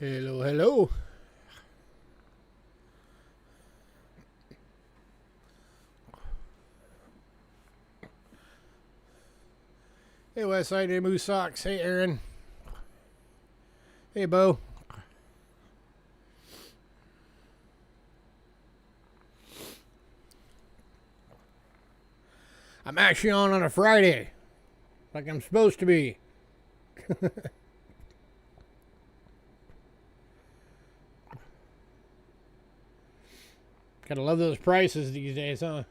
Hello, hello. Hey, Westside. Hey, Moose Socks. Hey, Aaron. Hey, Bo. I'm actually on a Friday, like I'm supposed to be. Gotta love those prices these days, huh?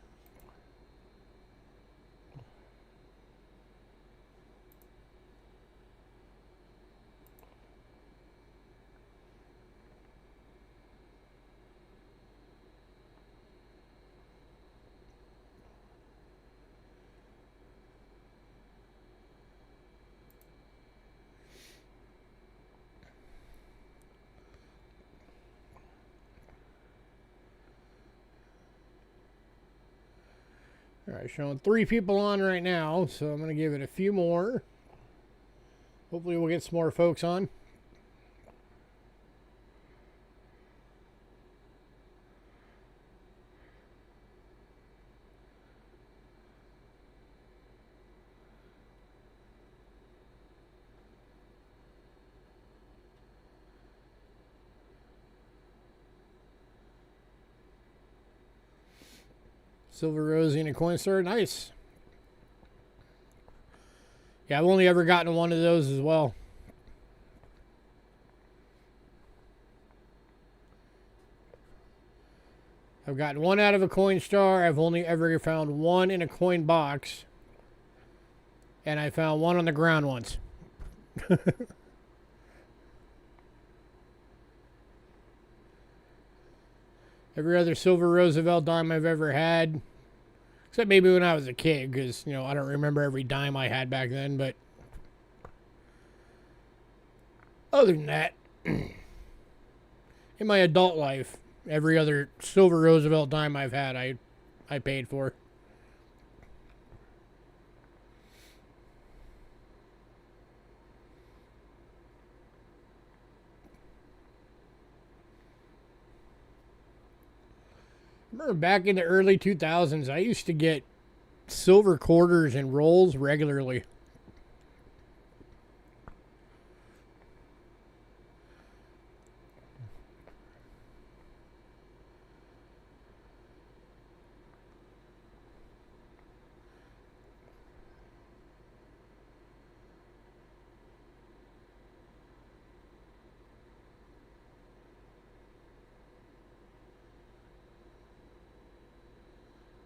Alright, showing 3 people on right now, so I'm gonna give it a few more. Hopefully we'll get some more folks on. Silver Rosie and a coin store. Nice. Yeah, I've only ever gotten one of those as well. I've gotten one out of a coin star. I've only ever found one in a coin box. And I found one on the ground once. Every other silver Roosevelt dime I've ever had, except maybe when I was a kid, because, you know, I don't remember every dime I had back then, but other than that, in my adult life, every other silver Roosevelt dime I've had, I paid for. Remember back in the early 2000s, I used to get silver quarters and rolls regularly.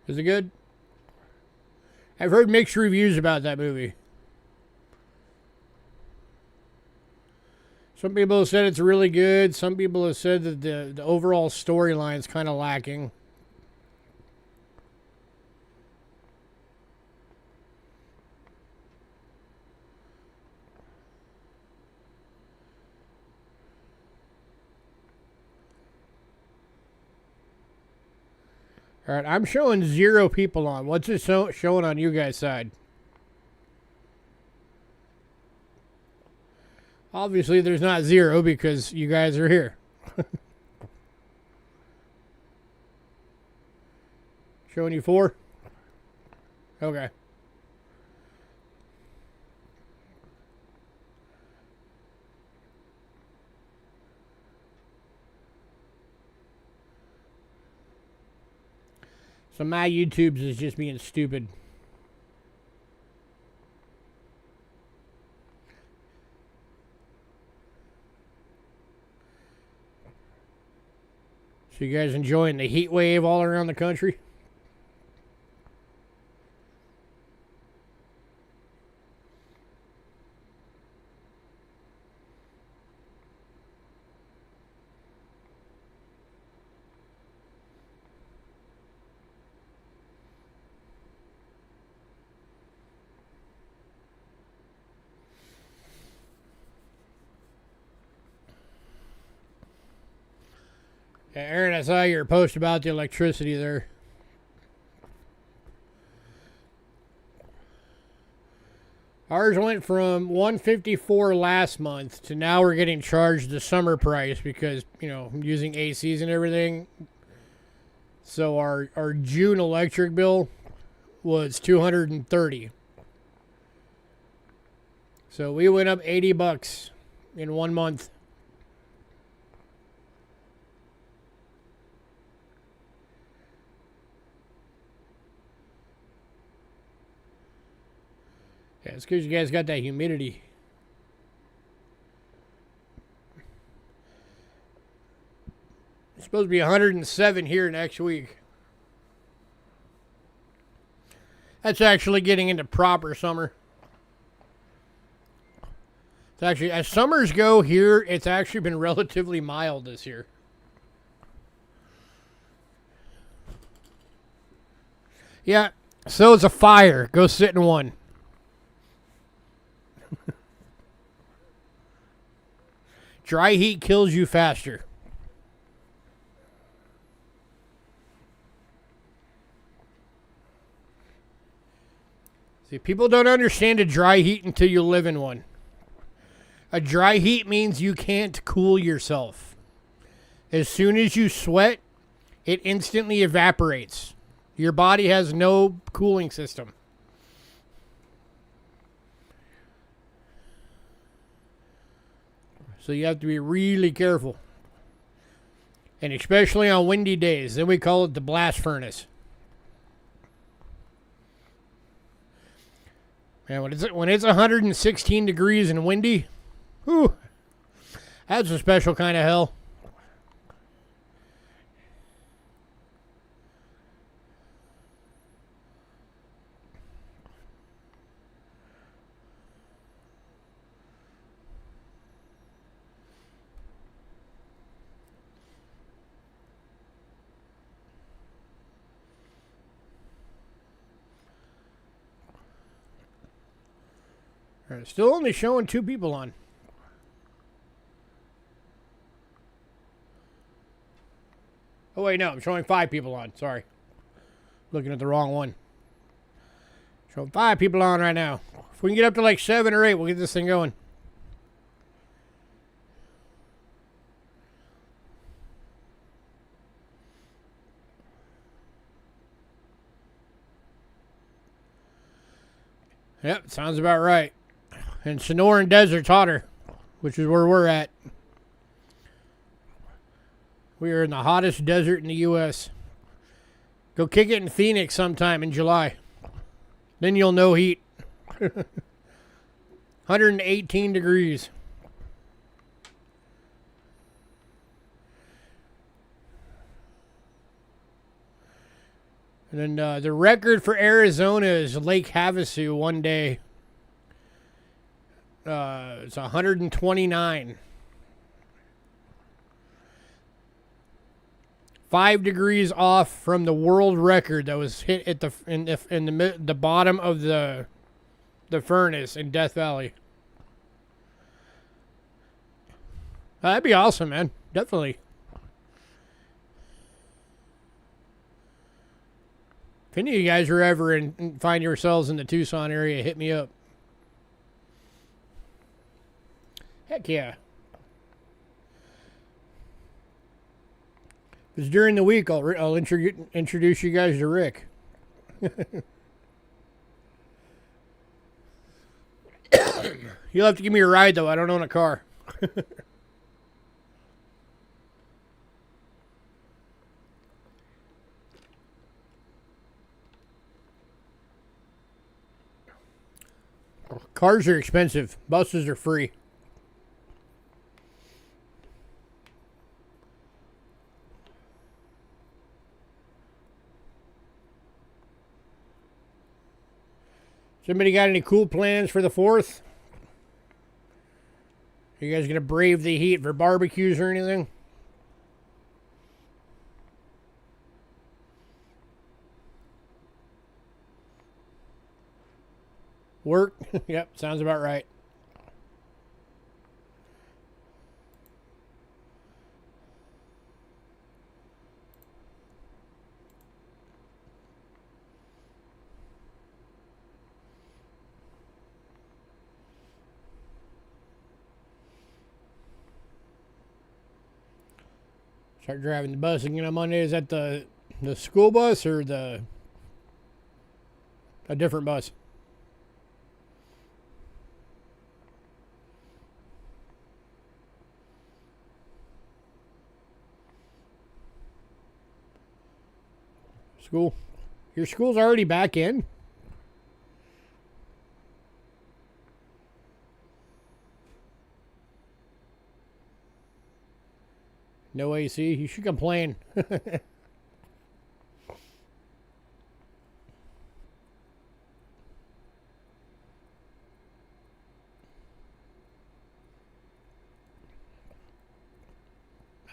Is it good? I've heard mixed reviews about that movie. Some people have said it's really good. Some people have said that the overall storyline is kind of lacking. All right, I'm showing 0 people on. What's it showing on you guys' side? Obviously, there's not 0 because you guys are here. Showing you 4? Okay. So my YouTube's is just being stupid. So you guys enjoying the heat wave all around the country? Yeah, Aaron, I saw your post about the electricity there. Ours went from 154 last month to now we're getting charged the summer price because, I'm using ACs and everything. So our June electric bill was $230. So we went up $80 in 1 month. Yeah, it's because you guys got that humidity. It's supposed to be 107 here next week. That's actually getting into proper summer. It's actually, as summers go here, it's actually been relatively mild this year. Yeah, so it's a fire. Go sit in one. Dry heat kills you faster. See, people don't understand a dry heat until you live in one. A dry heat means you can't cool yourself. As soon as you sweat, it instantly evaporates. Your body has no cooling system. So you have to be really careful. And especially on windy days. Then we call it the blast furnace. Man, when it's 116 degrees and windy, whew, that's a special kind of hell. All right, still only showing 2 people on. Oh, wait, no. I'm showing 5 people on. Sorry. Looking at the wrong one. Showing 5 people on right now. If we can get up to like 7 or 8, we'll get this thing going. Yep, sounds about right. And Sonoran Desert's hotter, which is where we're at. We are in the hottest desert in the U.S. Go kick it in Phoenix sometime in July. Then you'll know heat. 118 degrees. And then the record for Arizona is Lake Havasu one day. It's 129. 5 degrees off from the world record that was hit at the bottom of the furnace in Death Valley. That'd be awesome, man. Definitely. If any of you guys are ever and find yourselves in the Tucson area, hit me up. Heck yeah. Because during the week, I'll introduce you guys to Rick. You'll have to give me a ride, though. I don't own a car. Cars are expensive. Buses are free. Somebody got any cool plans for the 4th? Are you guys going to brave the heat for barbecues or anything? Work? Yep, sounds about right. Start driving the bus again on Monday. Is that the school bus or a different bus? School. Your school's already back in? No AC. You should complain.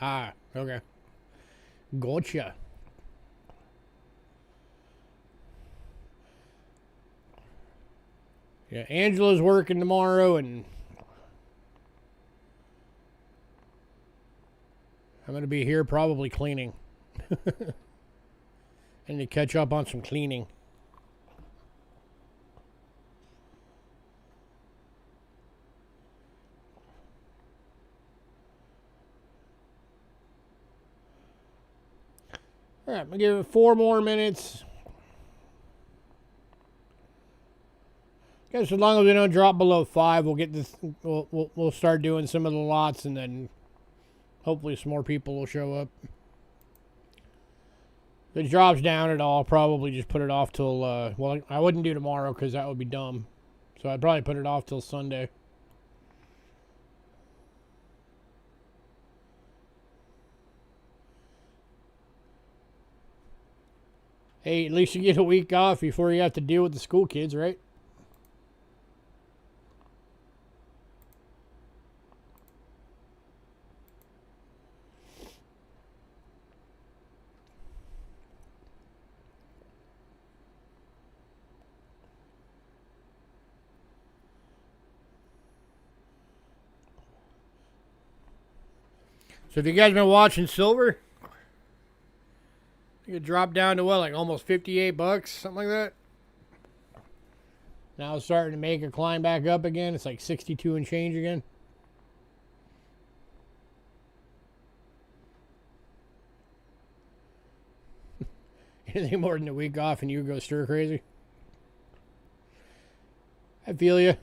Ah, okay. Gotcha. Yeah, Angela's working tomorrow, and I'm going to be here probably cleaning. And to catch up on some cleaning. All right, I'm going to give it 4 more minutes. Guess as long as we don't drop below 5, we'll get this. We'll start doing some of the lots, and then hopefully some more people will show up. If it drops down at all, I'll probably just put it off till, well, I wouldn't do tomorrow because that would be dumb. So I'd probably put it off till Sunday. Hey, at least you get a week off before you have to deal with the school kids, right? So if you guys been watching silver, it dropped down to what, like almost $58, something like that. Now it's starting to make a climb back up again. It's like 62 and change again. Anything more than a week off and you go stir crazy. I feel you.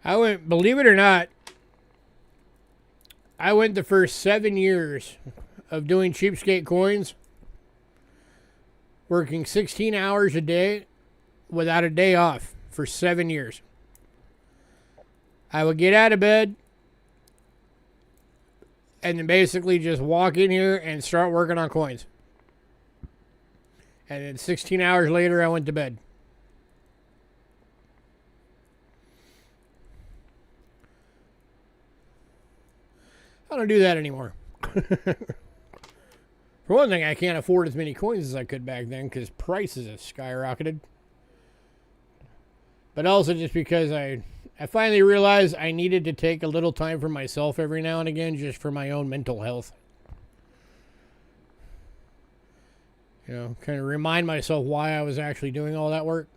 I went, believe it or not, I went the first 7 years of doing Cheapskate Coins, working 16 hours a day without a day off for 7 years. I would get out of bed and then basically just walk in here and start working on coins. And then 16 hours later, I went to bed. I don't do that anymore. For one thing, I can't afford as many coins as I could back then because prices have skyrocketed. But also just because I finally realized I needed to take a little time for myself every now and again just for my own mental health. You know, kind of remind myself why I was actually doing all that work.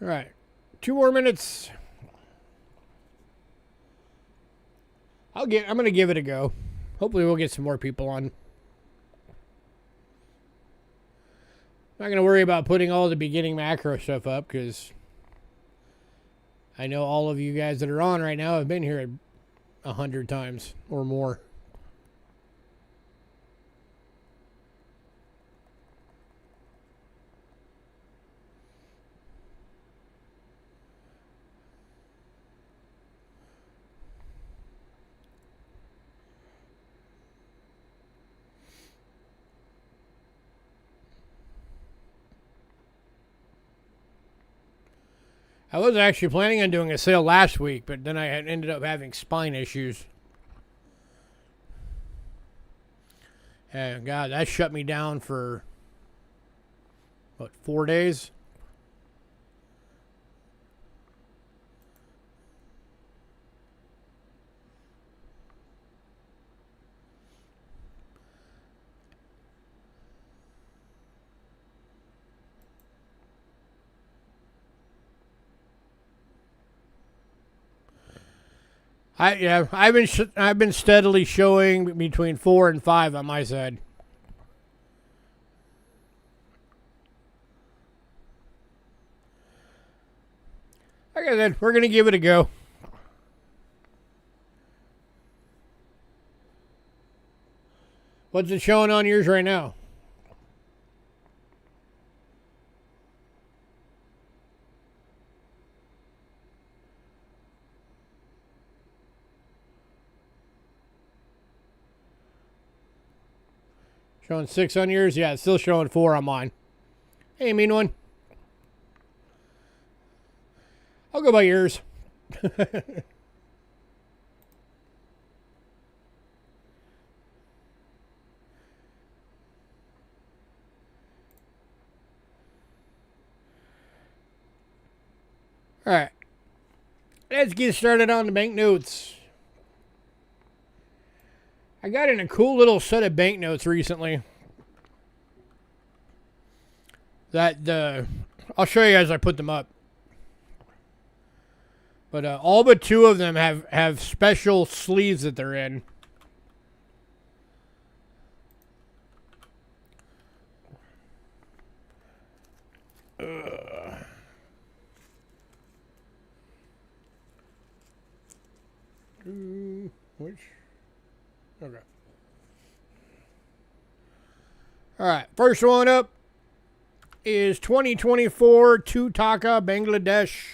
All right, 2 more minutes. I'm gonna give it a go. Hopefully we'll get some more people on. Not gonna worry about putting all the beginning macro stuff up because I know all of you guys that are on right now have been here 100 times or more. I was actually planning on doing a sale last week, but then I had ended up having spine issues. And God, that shut me down for, what, 4 days? I've been steadily showing between 4 and 5 on my side. Like I said, we're gonna give it a go. What's it showing on yours right now? Showing 6 on yours? Yeah, it's still showing 4 on mine. Hey, mean one. I'll go by yours. All right. Let's get started on the banknotes. I got in a cool little set of banknotes recently. I'll show you as I put them up. But all but 2 of them have special sleeves that they're in. Which? Okay. All right. First one up is 2024 2 Taka Bangladesh.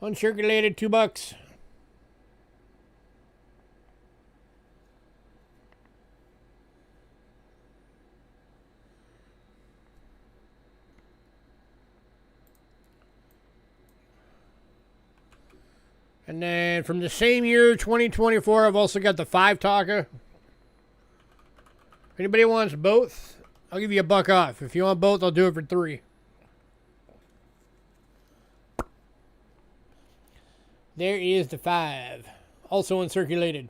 Uncirculated, $2. And then from the same year, 2024, I've also got the 5 Taka. If anybody wants both, I'll give you $1 off. If you want both, I'll do it for 3. There is the 5. Also uncirculated.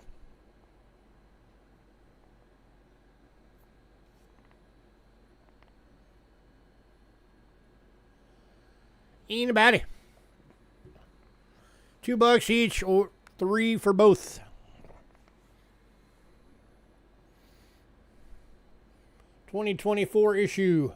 Anybody? $2 each or 3 for both. '24 issue.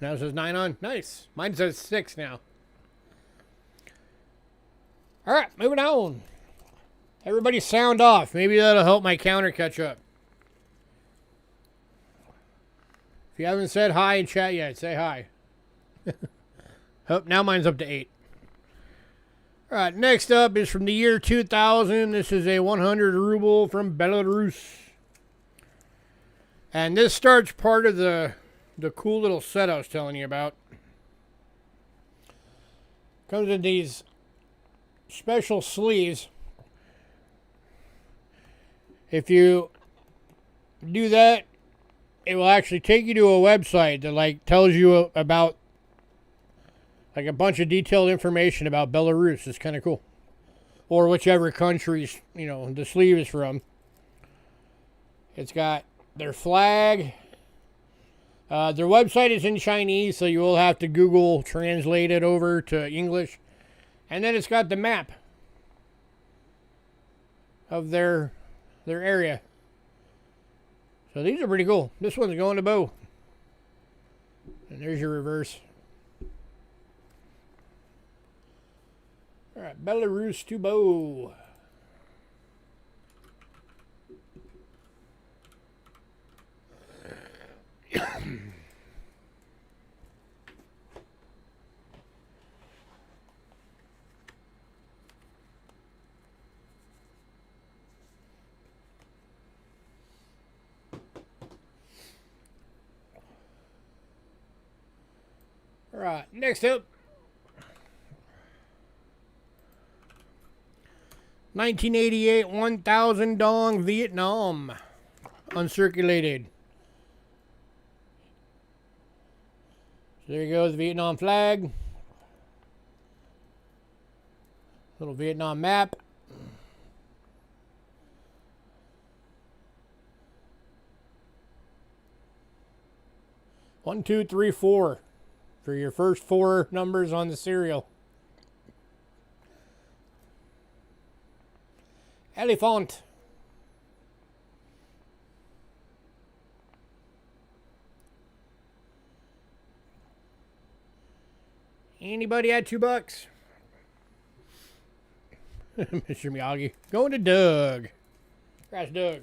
Now it says 9 on. Nice. Mine says 6 now. All right, moving on. Everybody sound off. Maybe that'll help my counter catch up. If you haven't said hi in chat yet, say hi. Oh, now mine's up to 8. All right, next up is from the year 2000. This is a 100 ruble from Belarus. And this starts part of the cool little set I was telling you about. Comes in these special sleeves. If you do that, it will actually take you to a website that tells you about a bunch of detailed information about Belarus. It's kind of cool. Or whichever countries, the sleeve is from. It's got their flag. Their website is in Chinese, so you will have to Google translate it over to English. And then it's got the map of their area. So these are pretty cool. This one's going to Bo. And there's your reverse. All right, Belarus to Bo. Right, next up. 1988 1,000 dong Vietnam. Uncirculated. So there you go, the Vietnam flag. Little Vietnam map. One, two, three, four for your first four numbers on the serial. Elephant. Anybody at $2? Mr. Miyagi. Going to Doug. Crash Doug.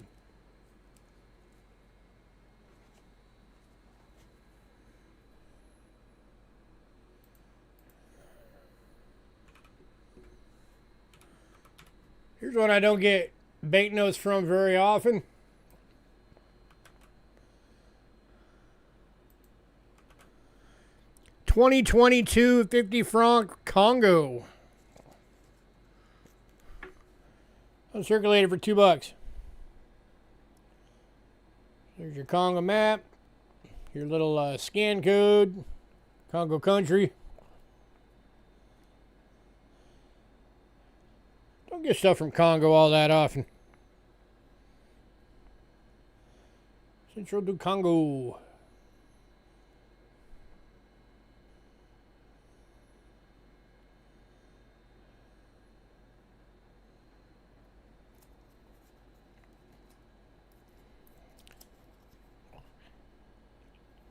Here's one I don't get banknotes from very often. $2022 50 franc Congo. Uncirculated for $2. There's your Congo map. Your little scan code. Congo country. Don't get stuff from Congo all that often. Central du Congo.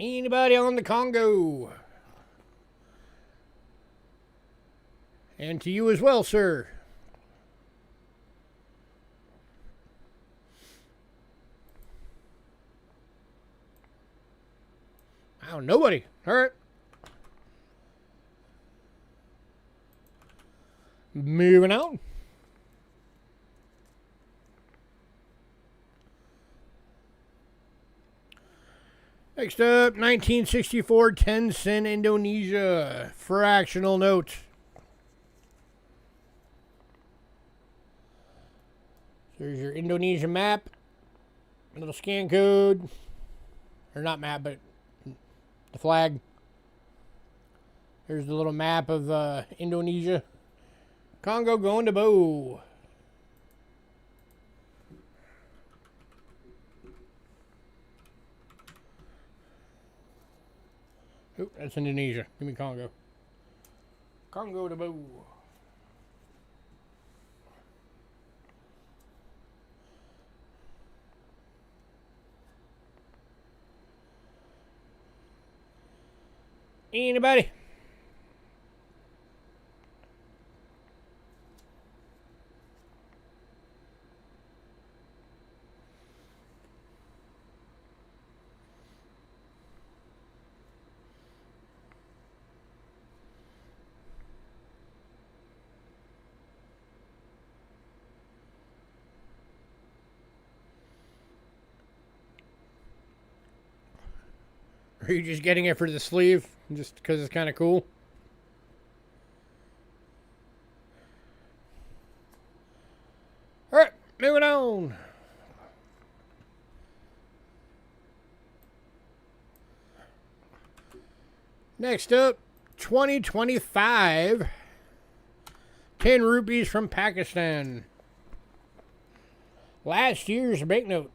Anybody on the Congo? And to you as well, sir. Oh, nobody. All right. Moving on. Next up, 1964 10 cent Indonesia fractional note. There's your Indonesia map. A little scan code. Or not map, but the flag. Here's the little map of Indonesia. Congo going to Bo. Oop, that's Indonesia. Give me Congo. Congo to Bo. Anybody? Are you just getting it for the sleeve? Just because it's kind of cool? Alright, moving on. Next up, 2025. 10 rupees from Pakistan. Last year's banknote.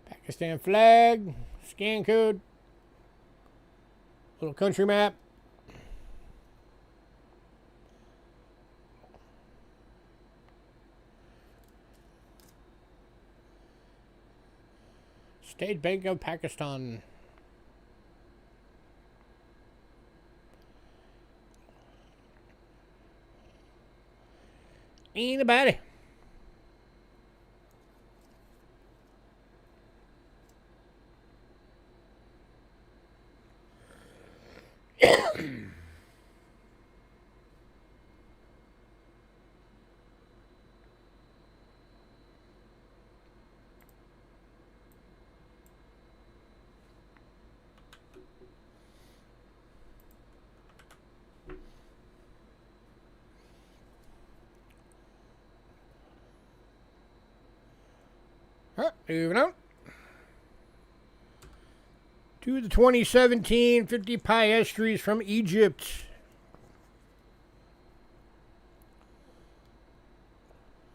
Pakistan flag, scan code, little country map. State Bank of Pakistan. Anybody? All right, moving on. To the 2017 50 piastres from Egypt.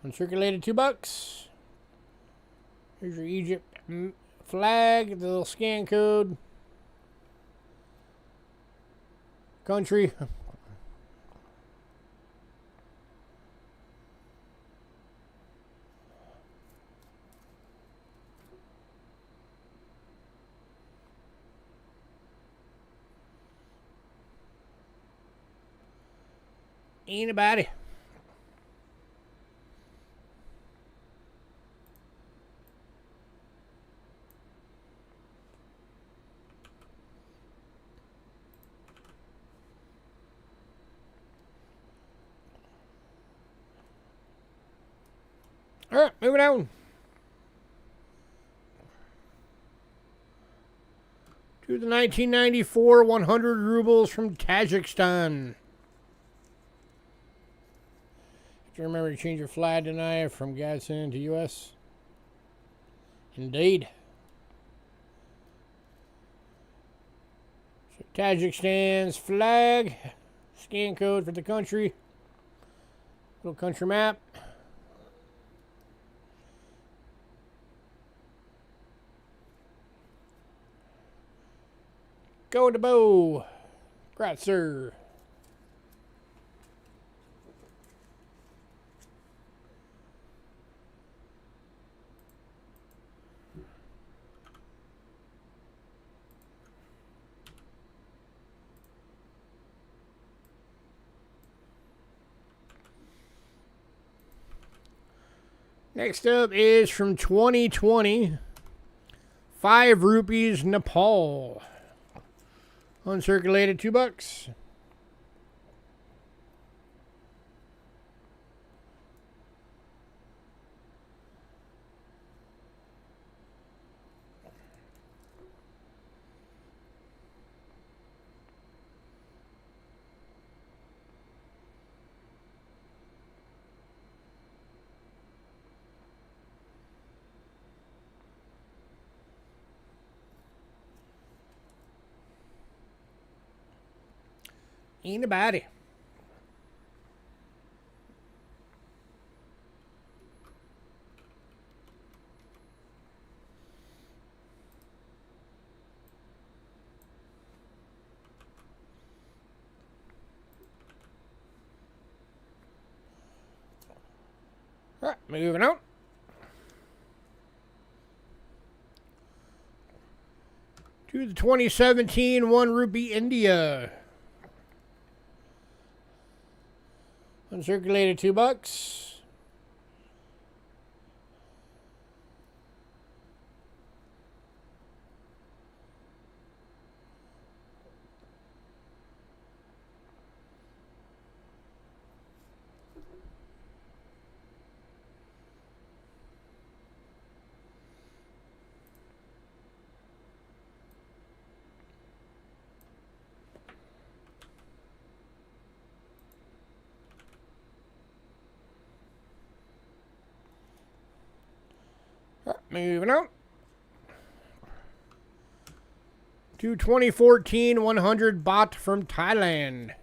Uncirculated $2. Here's your Egypt flag, the little scan code. Country. Anybody. All right, moving on. To the 1994 100 rubles from Tajikistan. Do you remember to change your flag tonight from Gadsden to U.S.? Indeed. So Tajikistan's flag, scan code for the country, little country map. Go to bow. Grat, sir. Next up is from 2020. 5 rupees, Nepal. Uncirculated $2. Anybody. All right, moving on. To the 2017 1 rupee India. Uncirculated $2. Moving on. To 2014 100 baht from Thailand.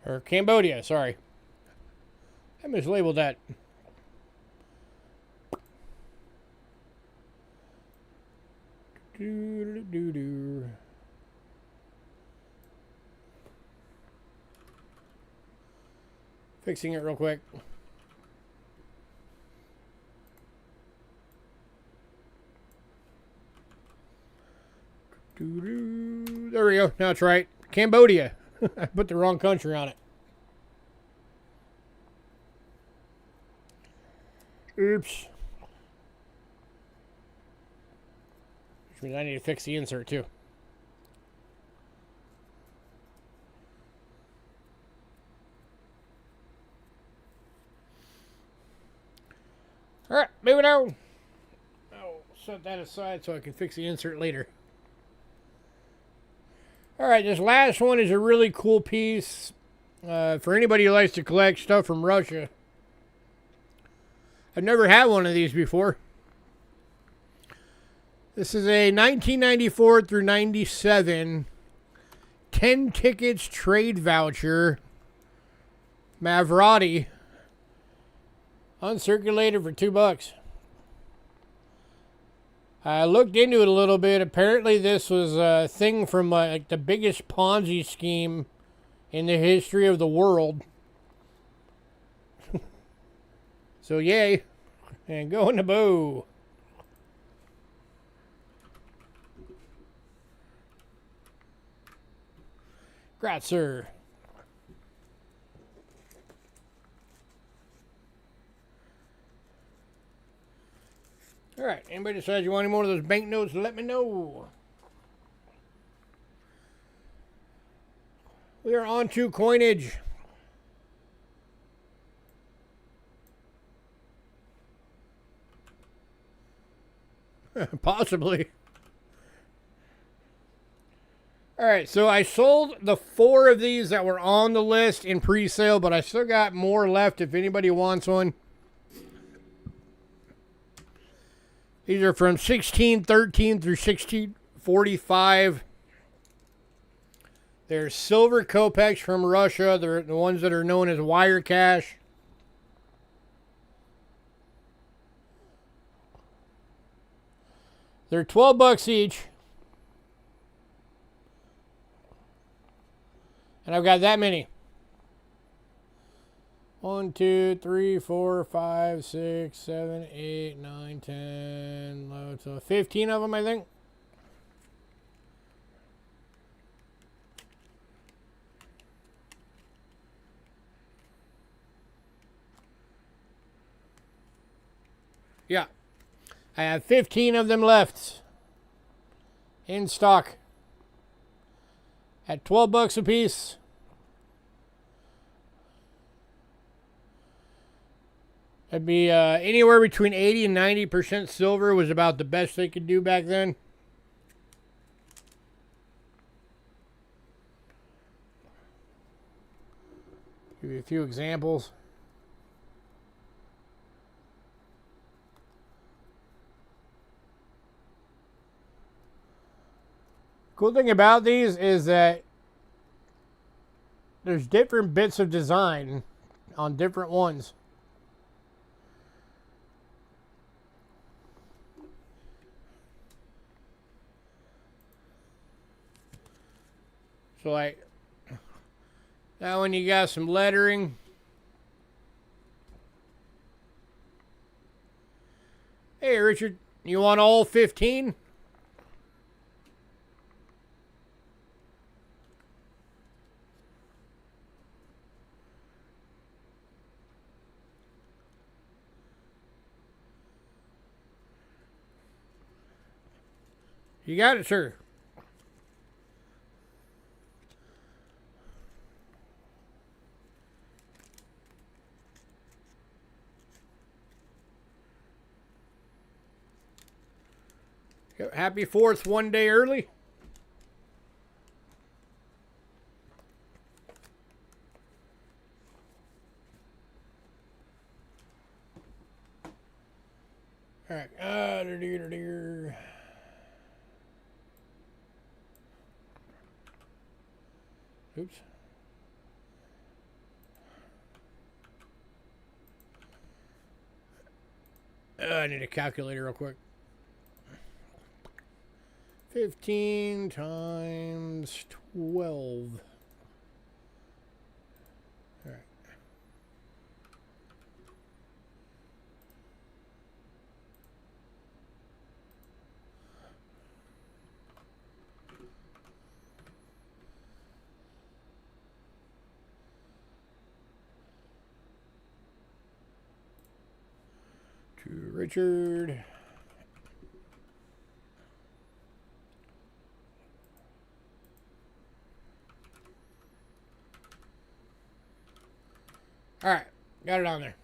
Or Cambodia, sorry. I mislabeled that. Fixing it real quick. There we go. Now it's right. Cambodia. I put the wrong country on it. Oops. Which means I need to fix the insert too. Alright, moving on. I'll set that aside so I can fix the insert later. Alright, this last one is a really cool piece. For anybody who likes to collect stuff from Russia. I've never had one of these before. This is a 1994 through 97 10 tickets trade voucher. Mavrati. Uncirculated for $2. I looked into it a little bit. Apparently this was a thing from like the biggest Ponzi scheme in the history of the world. So yay. And go in the bow. Grazie. Alright, anybody decides you want any more of those banknotes, let me know. We are on to coinage. Possibly. Alright, so I sold the 4 of these that were on the list in pre-sale, but I still got more left if anybody wants one. These are from 1613 through 1645. They're silver kopecks from Russia. They're the ones that are known as wire cash. They're $12 each. And I've got that many. 1, 2, 3, 4, 5, 6, 7, 8, 9, 10, 11, 12, 15 of them, I think. Yeah. I have 15 of them left in stock at $12 a piece. It'd be anywhere between 80 and 90% silver was about the best they could do back then. Give you a few examples. Cool thing about these is that there's different bits of design on different ones. So like that one, you got some lettering. Hey Richard, you want all 15? You got it, sir. Happy 4th, one day early. All right. Oops. I need a calculator real quick. 15 times 12. All right. To Richard. All right, got it on there.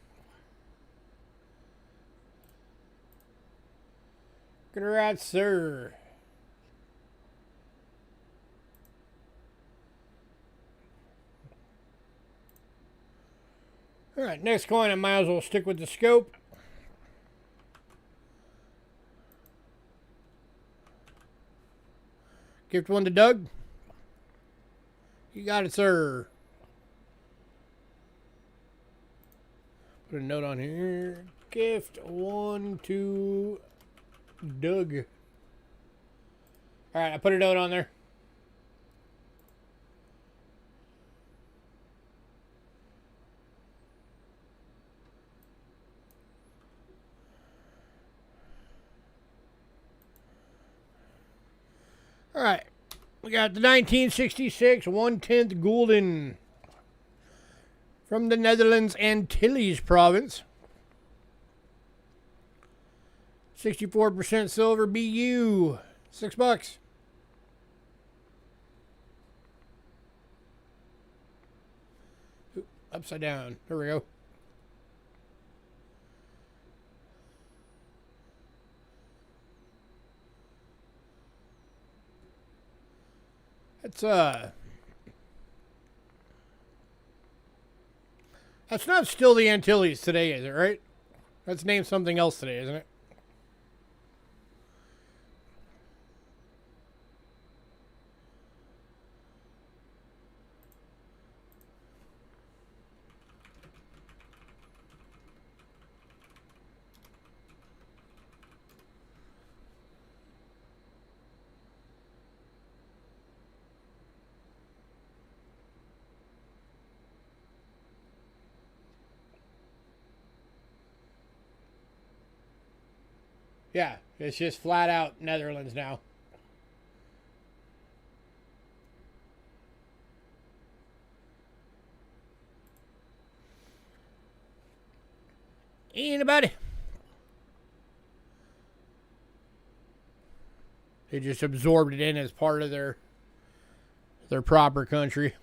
Congrats, sir. All right, next coin, I might as well stick with the scope. Gift one to Doug. You got it, sir. Put a note on here. Gift one to Doug. All right, I put a note on there. All right, we got the 1966 1/10 Gulden from the Netherlands Antilles province. 64% silver BU. $6. Ooh, upside down. There we go. That's not still the Antilles today, is it, right? That's named something else today, isn't it? Yeah, it's just flat out Netherlands now. Anybody? They just absorbed it in as part of their proper country.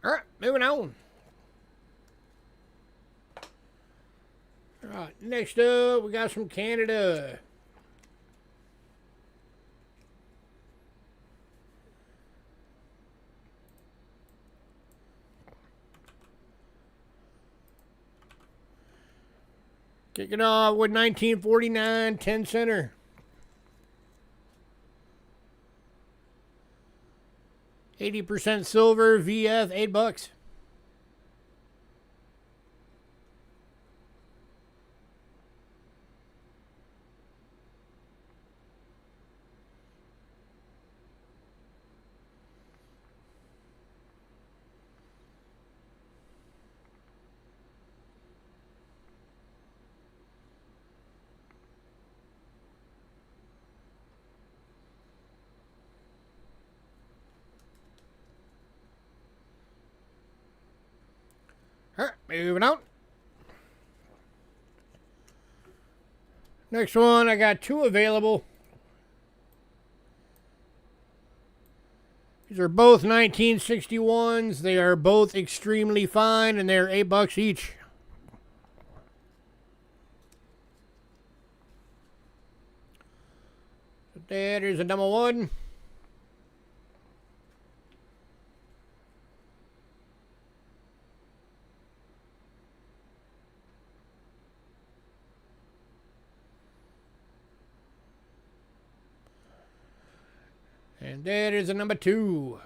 All right, moving on. All right, next up, we got some Canada. Kicking off with 1949 10 center. 80% silver, VF, $8. All right, moving on. Next one, I got two available. These are both 1961s. They are both extremely fine, and they're $8 each. So there's a number one. And there is a number two.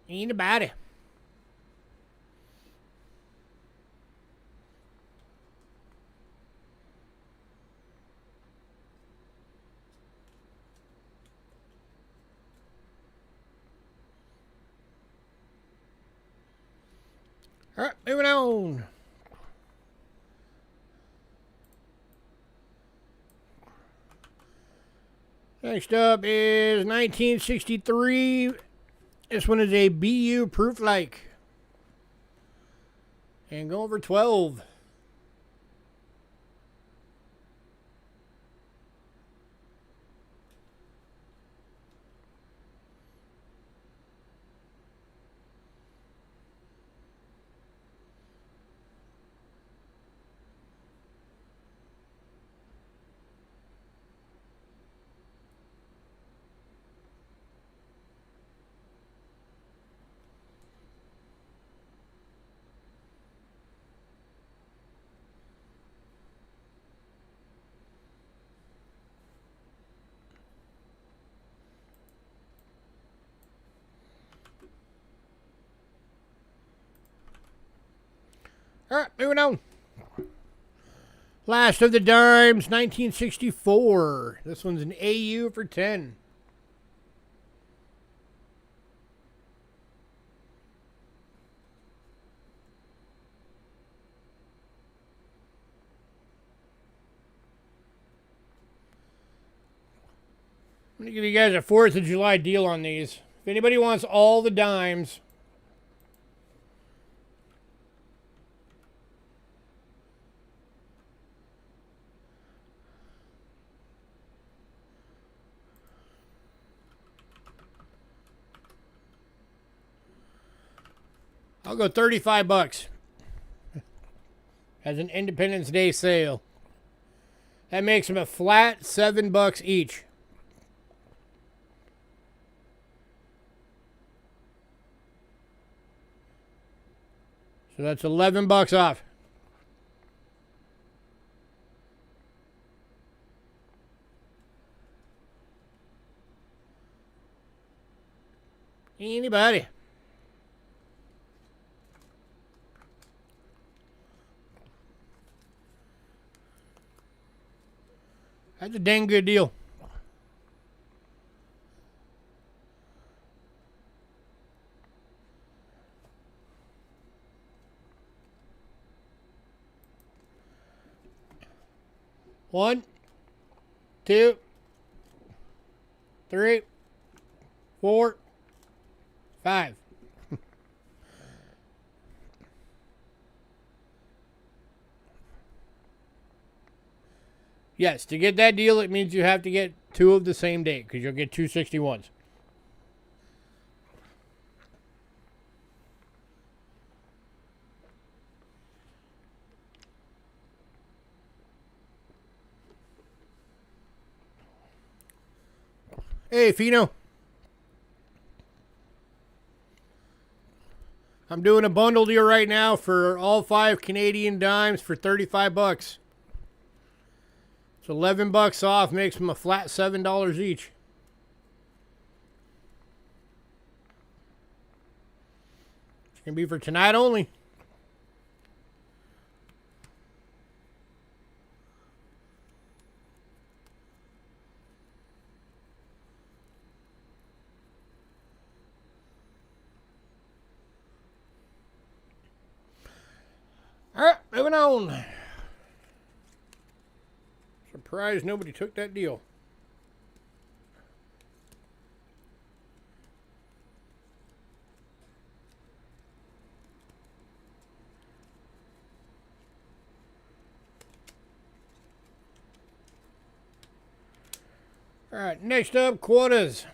Anybody? All right, moving on. Next up is 1963. This one is a BU proof like. And go over 12. All right, moving on. Last of the dimes, 1964. This one's an AU for 10. I'm going to give you guys a 4th of July deal on these. If anybody wants all the dimes, I'll go $35 as an Independence Day sale. That makes them a flat $7 each. So that's $11 off. Anybody? That's a dang good deal. One, two, three, 4, 5. Yes, to get that deal, it means you have to get 2 of the same date because you'll get 2 61s. Hey, Fino. I'm doing a bundle deal right now for all 5 Canadian dimes for $35. So $11 off makes them a flat $7 each. It's going to be for tonight only. All right, moving on. Surprised nobody took that deal. All right, next up, quotas.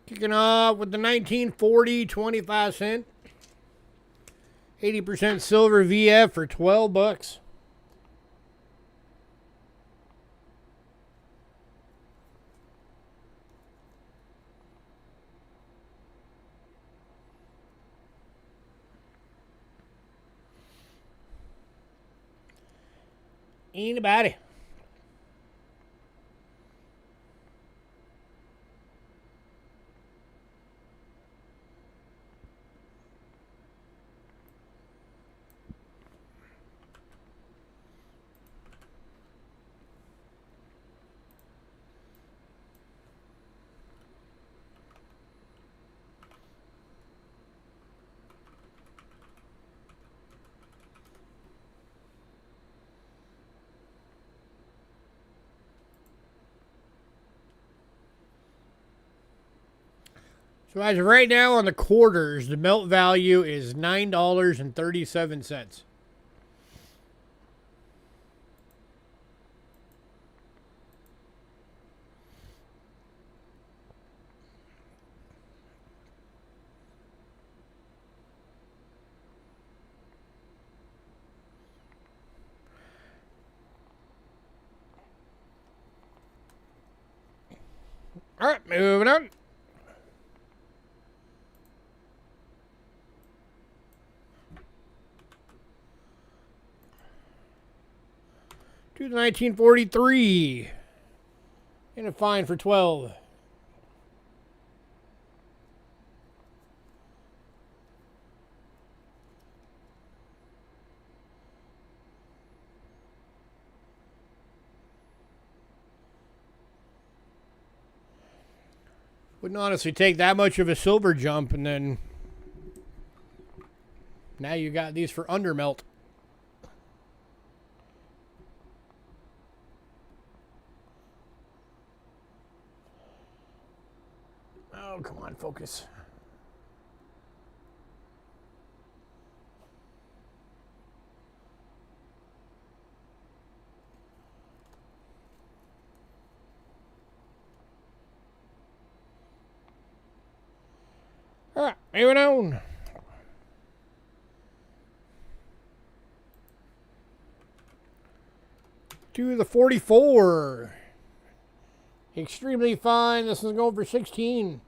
Kicking off with the 1940 25 cent. 80% silver VF for $12. Anybody? So as of right now on the quarters, the melt value is $9.37. All right, moving on. To the 1943. And a fine for 12. Wouldn't honestly take that much of a silver jump, and then now you got these for undermelt. Oh, come on, focus. All right, moving on. To the 44. Extremely fine. This is going for 16.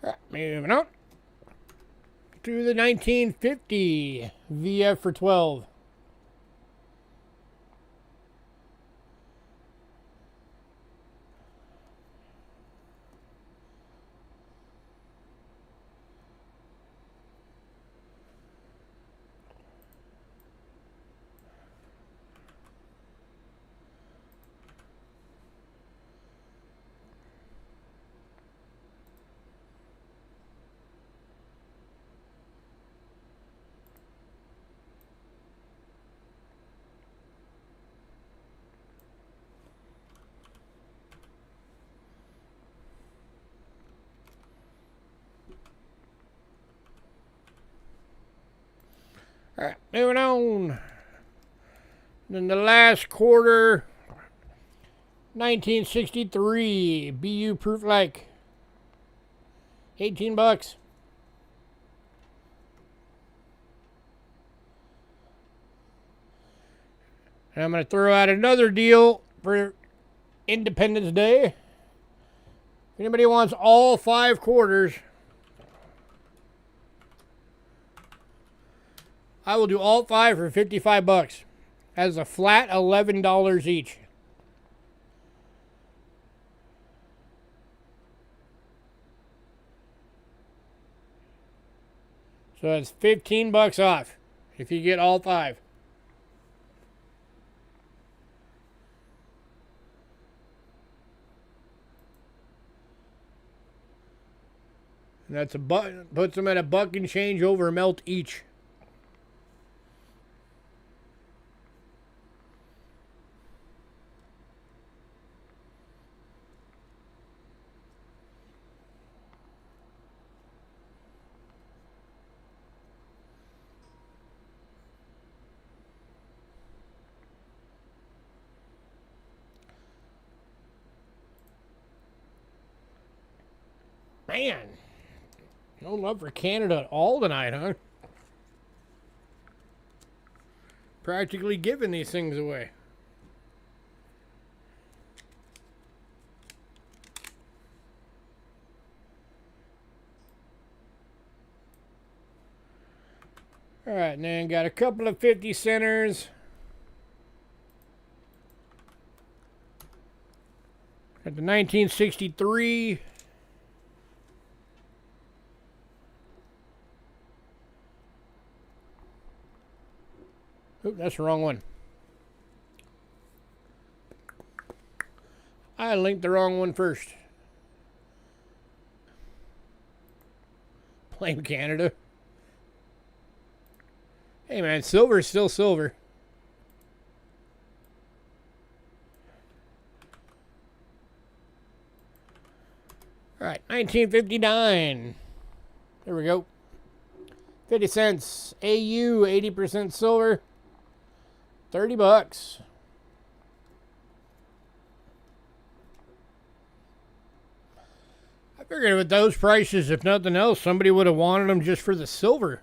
All right, moving on. To the 1950 VF for 12. All right, moving on. Then the last quarter, 1963 BU Proof Like, $18. And I'm going to throw out another deal for Independence Day. If anybody wants all 5 quarters, I will do all 5 for $55. As a flat $11 each. So that's $15 off if you get all 5. And that's puts them at $1 and change over melt each. Man, no love for Canada at all tonight, huh? Practically giving these things away. All right, and then got a couple of 50 centers. At the 1963. Oop, that's the wrong one. I linked the wrong one first. Blame Canada. Hey man, silver is still silver. All right, 1959. There we go. 50 cents. AU, 80% silver. $30. I figured with those prices, if nothing else, somebody would have wanted them just for the silver.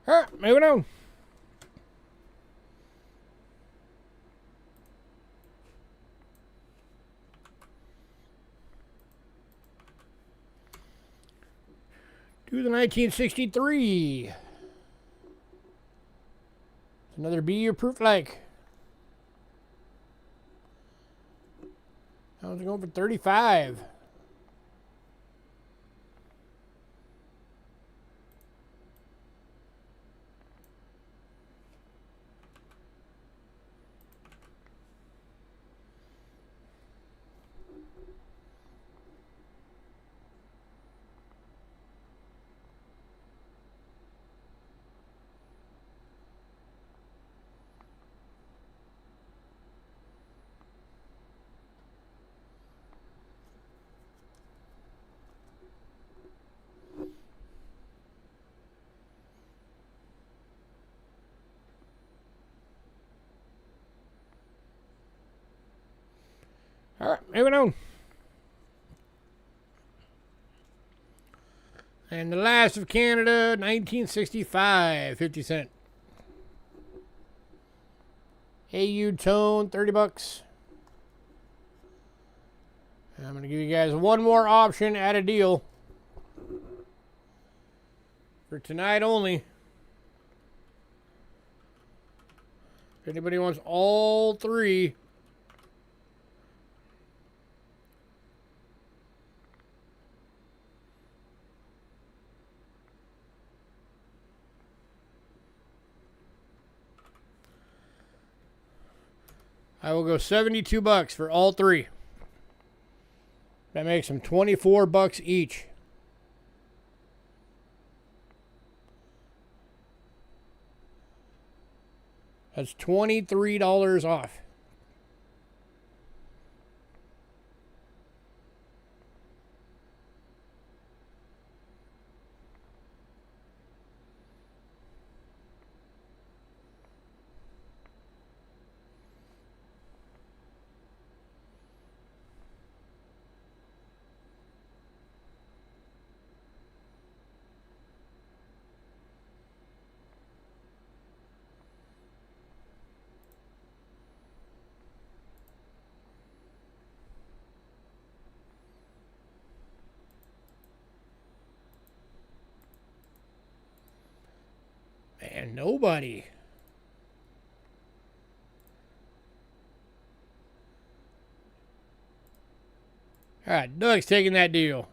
All right, moving on. To the 1963. Another BU proof like. That one's going for 35. All right, moving on. And the last of Canada, 1965, 50 cent. AU tone, $30. I'm going to give you guys one more option at a deal. For tonight only. If anybody wants all three. I will go $72 for all three. That makes them $24 each. That's $23 off. Man, nobody. All right, Doug's taking that deal.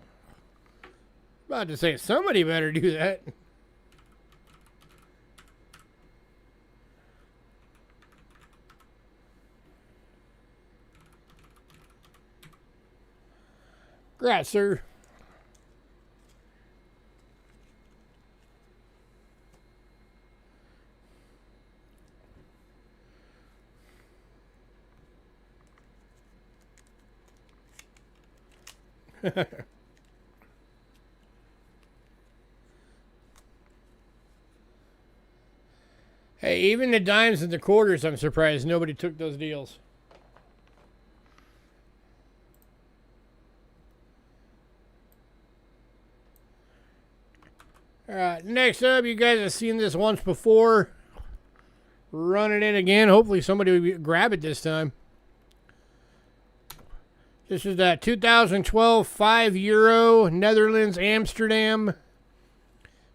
About to say somebody better do that. Congrats, sir. Hey, even the dimes and the quarters, I'm surprised nobody took those deals. All right, next up, you guys have seen this once before. Running it again. Hopefully somebody will grab it this time. This is that 2012 €5 Netherlands Amsterdam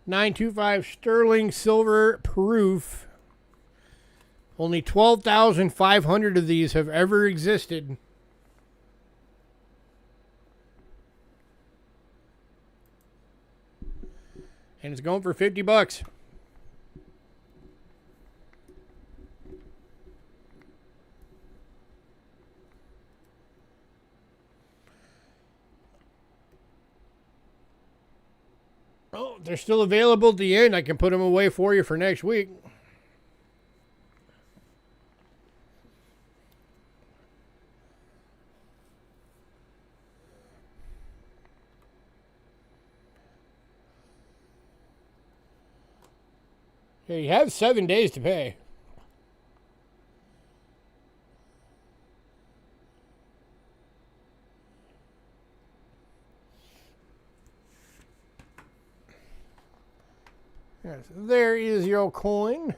925 sterling silver proof. Only 12,500 of these have ever existed. And it's going for $50. Oh, they're still available at the end. I can put them away for you for next week. Yeah, you have 7 days to pay. Yes, there is your coin.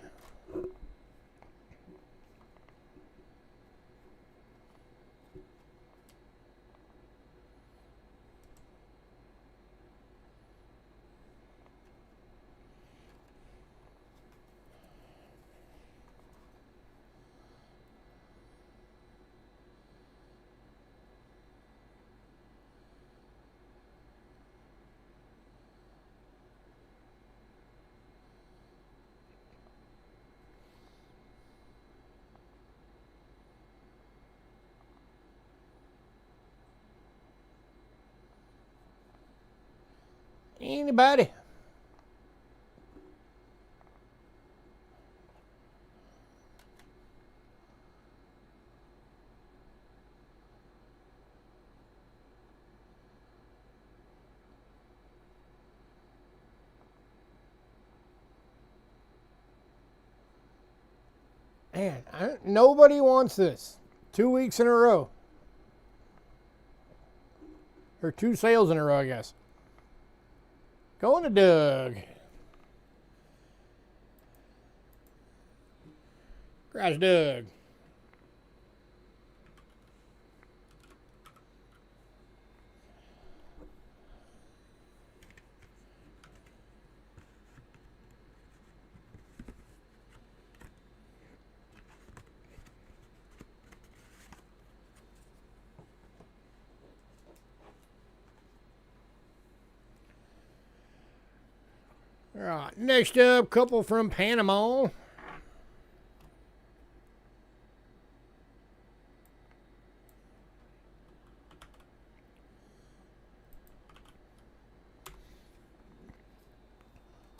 Anybody? Man, nobody wants this. 2 weeks in a row. Or 2 sales in a row, I guess. Going to Doug. Garage Doug. All right, next up, couple from Panama.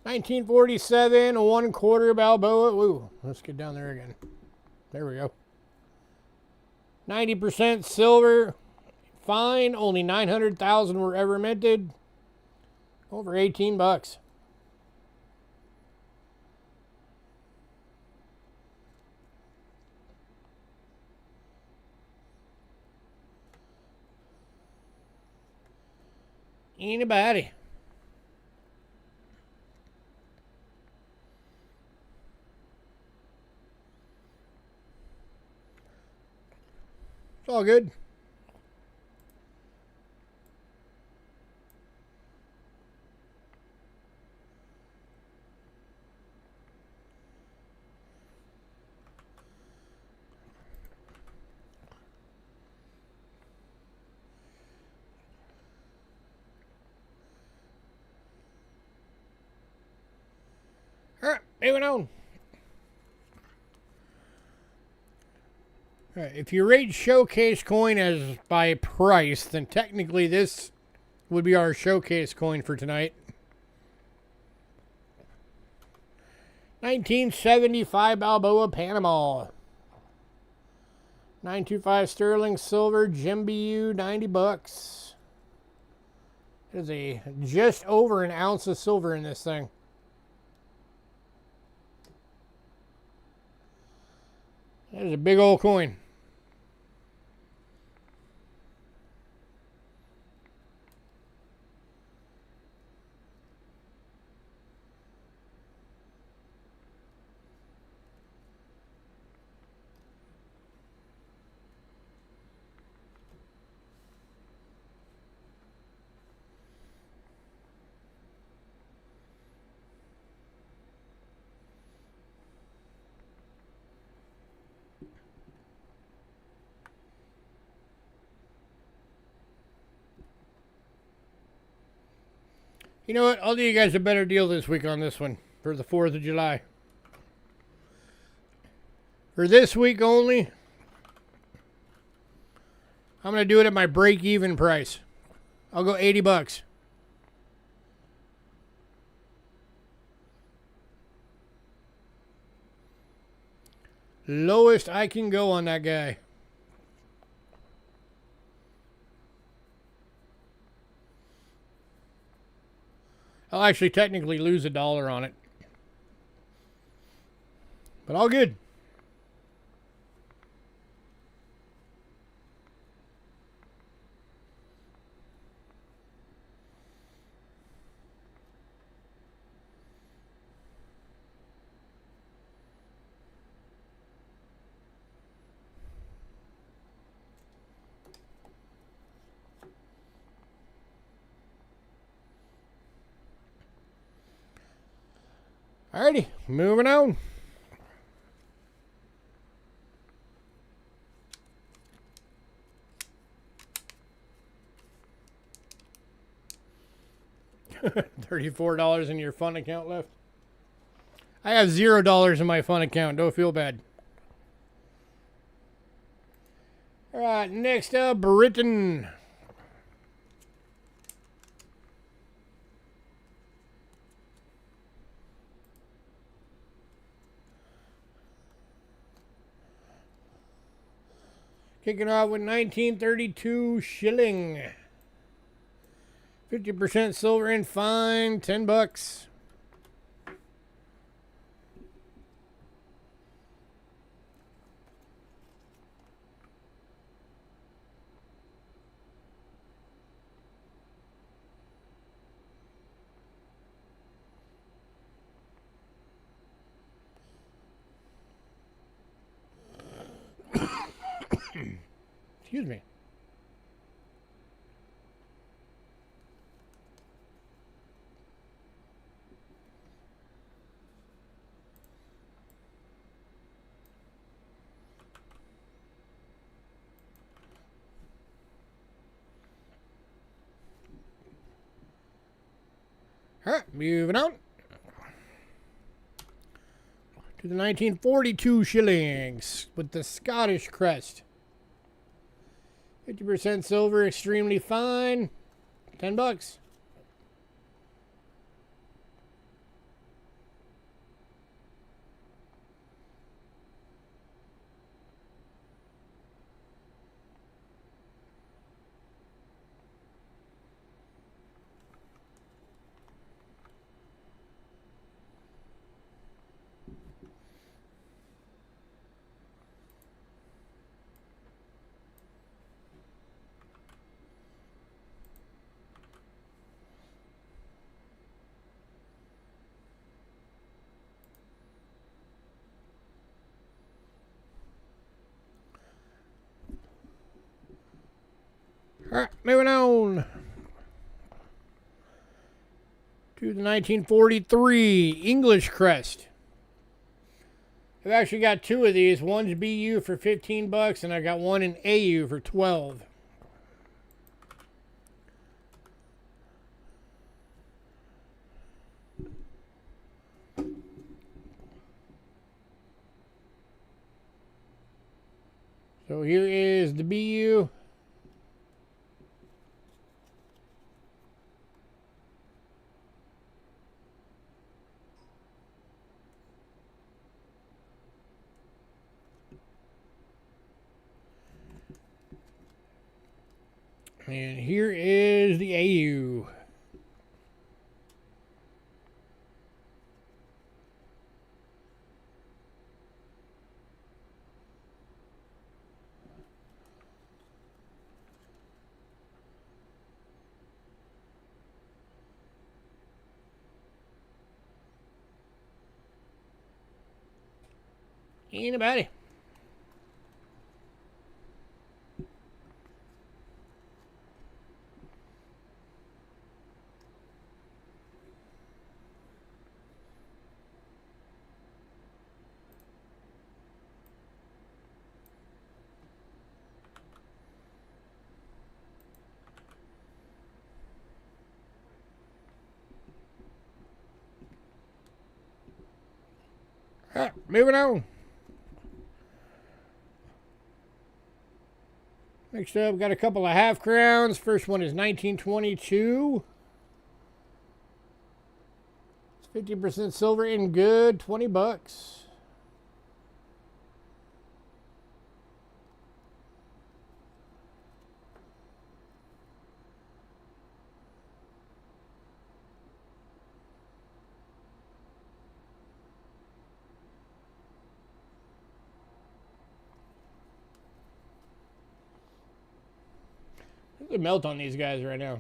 $1947, a 1/4 Balboa. Ooh, let's get down there again. There we go. 90% silver. Fine, only 900,000 were ever minted. Over $18. Anybody? It's all good. All right, moving on. All right, if you rate showcase coin as by price, then technically this would be our showcase coin for tonight. 1975 Balboa Panama. 925 sterling silver Jimbu, $90. There's a just over an ounce of silver in this thing. That's a big old coin. You know what? I'll do you guys a better deal this week on this one for the 4th of July. For this week only, I'm going to do it at my break-even price. I'll go $80. Lowest I can go on that guy. I'll actually technically lose $1 on it. But all good. Alrighty, moving on. $34 in your fun account left. I have $0 in my fun account. Don't feel bad. All right, next up, Britain. Kicking off with 1932 shilling. 50% silver and fine, $10. Excuse me. All right, moving on to the 1942 shillings with the Scottish crest. 50% silver, extremely fine, $10. All right, moving on to the 1943 English crest. I've actually got two of these. One's BU for $15, and I got one in AU for $12. So here is the BU. And here is the AU. Anybody? All right, moving on. Next up, got a couple of half crowns. First one is 1922. It's 50% silver in good, $20. There's a melt on these guys right now.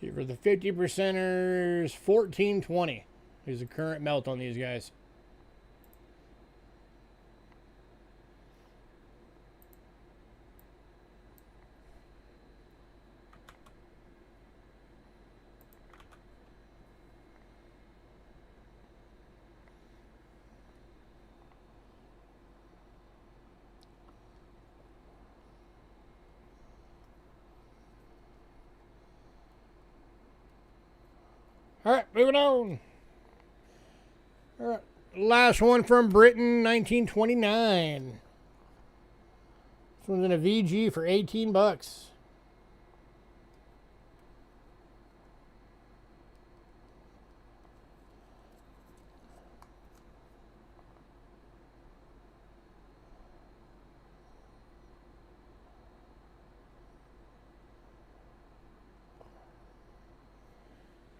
See, for the 50 percenters, 14.20 is the current melt on these guys. All right, moving on. All right, last one from Britain, 1929. This one's in a VG for $18.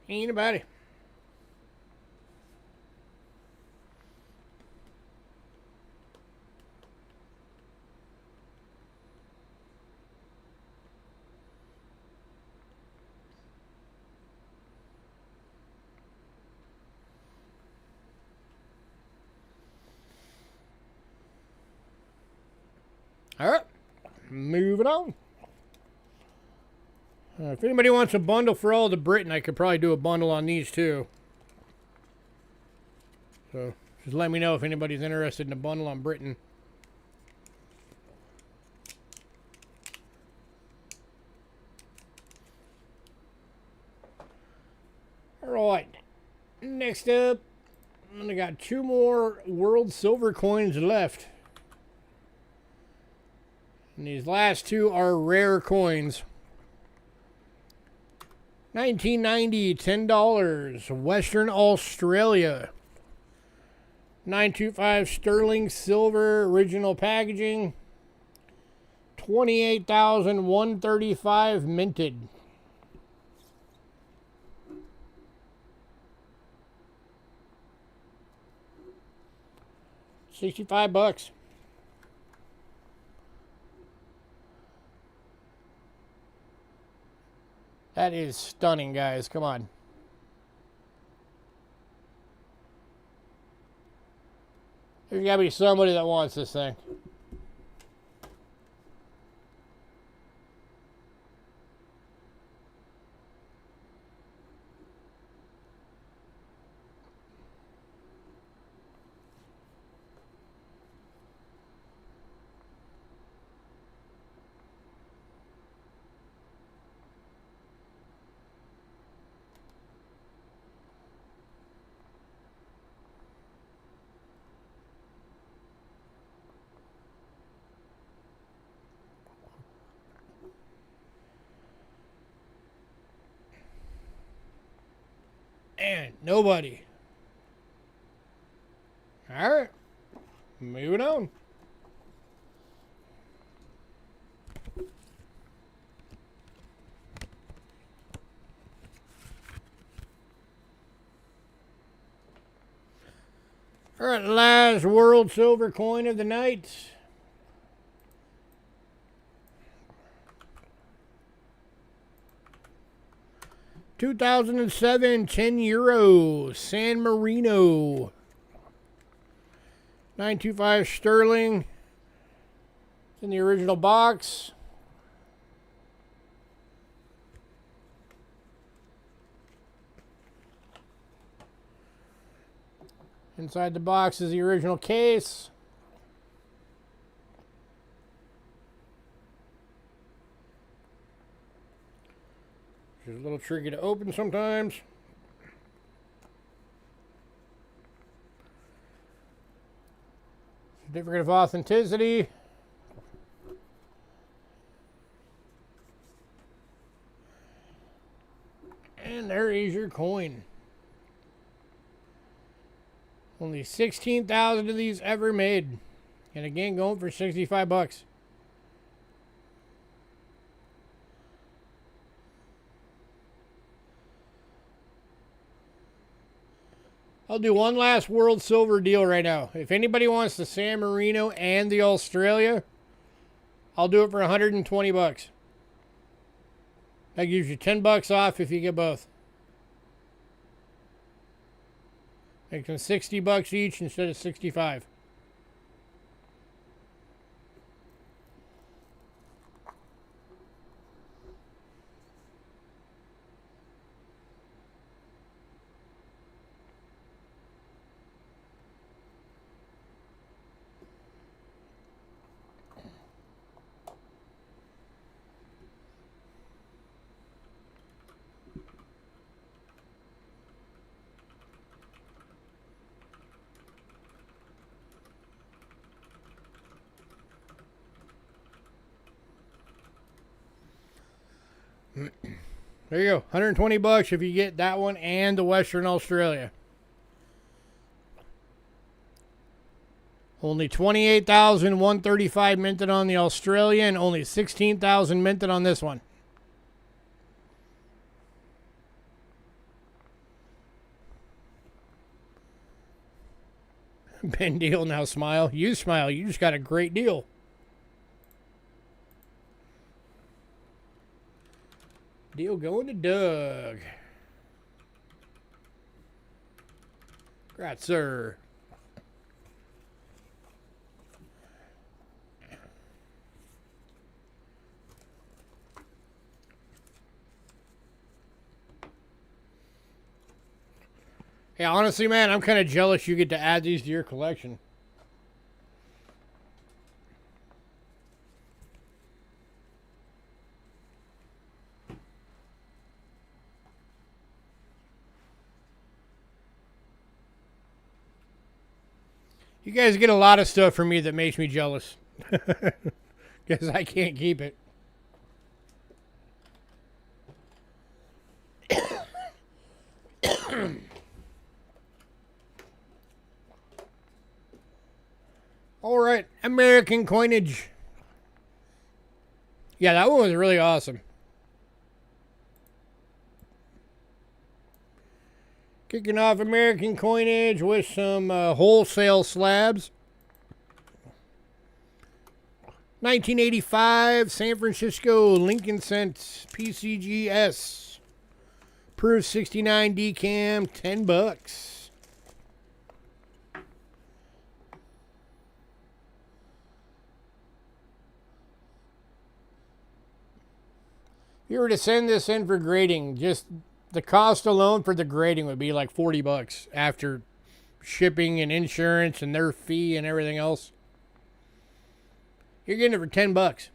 Anybody? All right, moving on. If anybody wants a bundle for all the Britain, I could probably do a bundle on these too. So just let me know if anybody's interested in a bundle on Britain. All right, next up, I got two more world silver coins left. And these last two are rare coins. 1990, $10, Western Australia. 925 sterling silver, original packaging. 28,135 minted. $65. That is stunning, guys. Come on. There's got to be somebody that wants this thing. And nobody. All right. Moving on. All right, last world silver coin of the night. €2007 €10 San Marino. 925 sterling. It's in the original box. Inside the box is the original case. Which is a little tricky to open sometimes. Certificate of authenticity. And there is your coin. Only 16,000 of these ever made. And again, going for 65 bucks. I'll do one last world silver deal right now. If anybody wants the San Marino and the Australia, I'll do it for 120 bucks. That gives you 10 bucks off if you get both. Makes them 60 bucks each instead of 65. There you go. 120 bucks if you get that one and the Western Australia. Only 28,135 minted on the Australia and only 16,000 minted on this one. Ben Deal now smile. You smile. You just got a great deal. Deal going to Doug. Congrats, sir. Yeah, honestly, man, I'm kind of jealous you get to add these to your collection. You guys get a lot of stuff from me that makes me jealous. Because I can't keep it. All right, American coinage. Yeah, that one was really awesome. Kicking off American coinage with some wholesale slabs. 1985 San Francisco Lincoln Cent PCGS. Proof 69 decam, 10 bucks. If you were to send this in for grading, just the cost alone for the grading would be like 40 bucks after shipping and insurance and their fee and everything else. You're getting it for 10 bucks.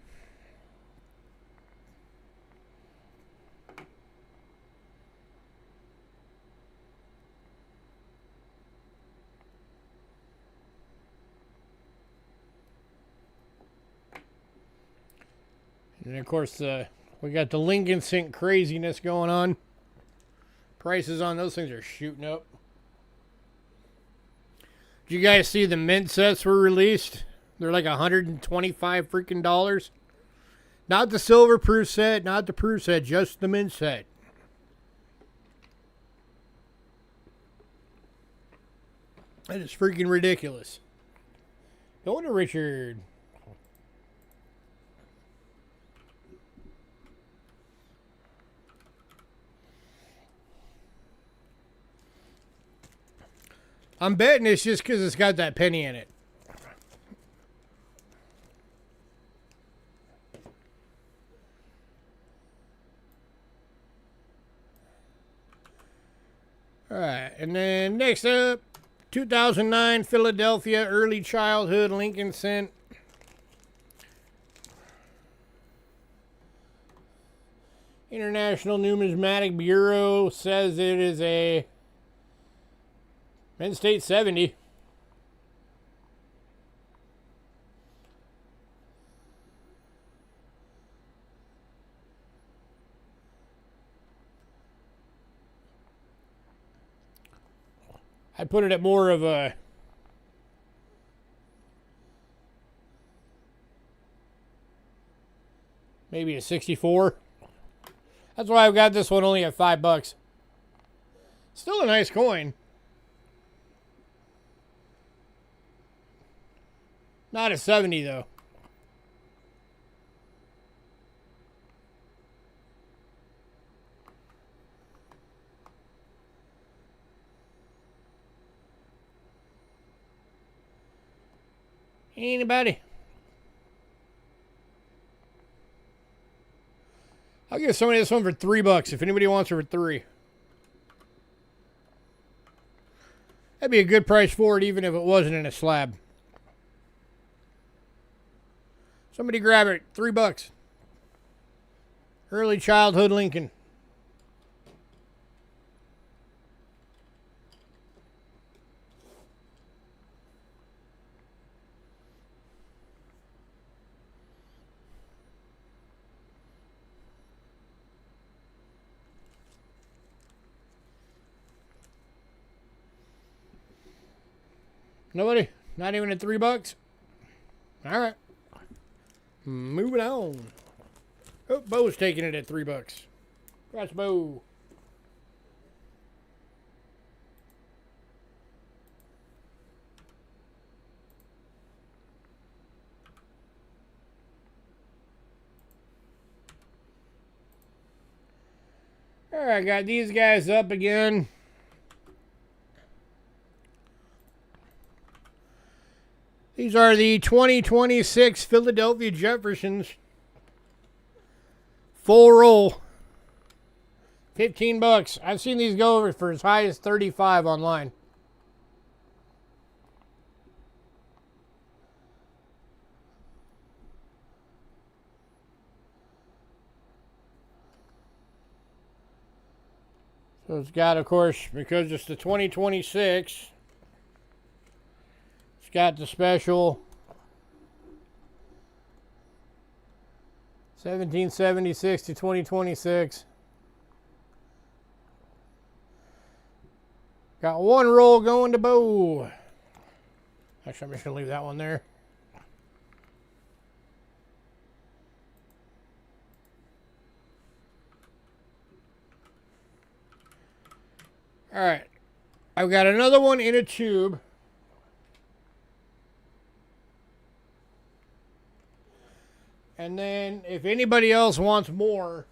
And of course, we got the Lincoln Cent craziness going on. Prices on those things are shooting up. Did you guys see the mint sets were released? They're like 125 freaking dollars. Not the silver proof set, not the proof set, just the mint set. That is freaking ridiculous. Going to Richard. I'm betting it's just because it's got that penny in it. All right, and then next up, 2009 Philadelphia Early Childhood Lincoln Cent. International Numismatic Bureau says it is a Penn State 70. I'd put it at more of a maybe a 64. That's why I've got this one only at $5. Still a nice coin. Not a 70 though. Anybody? I'll give somebody this one for $3 if anybody wants it for $3. That'd be a good price for it even if it wasn't in a slab. Somebody grab it, $3. Early Childhood Lincoln. Nobody? Not even at $3? All right. Moving on. Oh, Bo's taking it at $3. Congrats, Bo. All right, got these guys up again. These are the 2026 Philadelphia Jeffersons. Full roll. $15. I've seen these go over for as high as $35 online. So it's got, of course, because it's the 2026... got the special 1776 to 2026. Got one roll going to Bo. Actually, I'm just going to leave that one there. All right. I've got another one in a tube. And then, if anybody else wants more,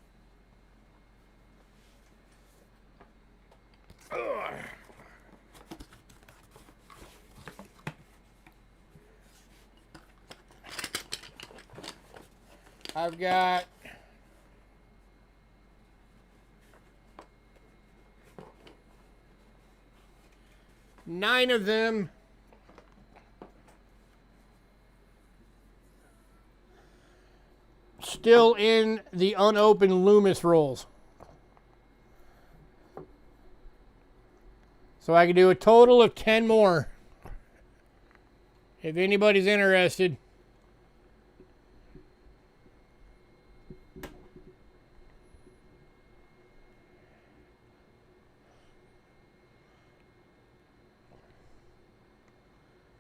I've got nine of them. Still in the unopened Loomis rolls. So I can do a total of 10 more. If anybody's interested.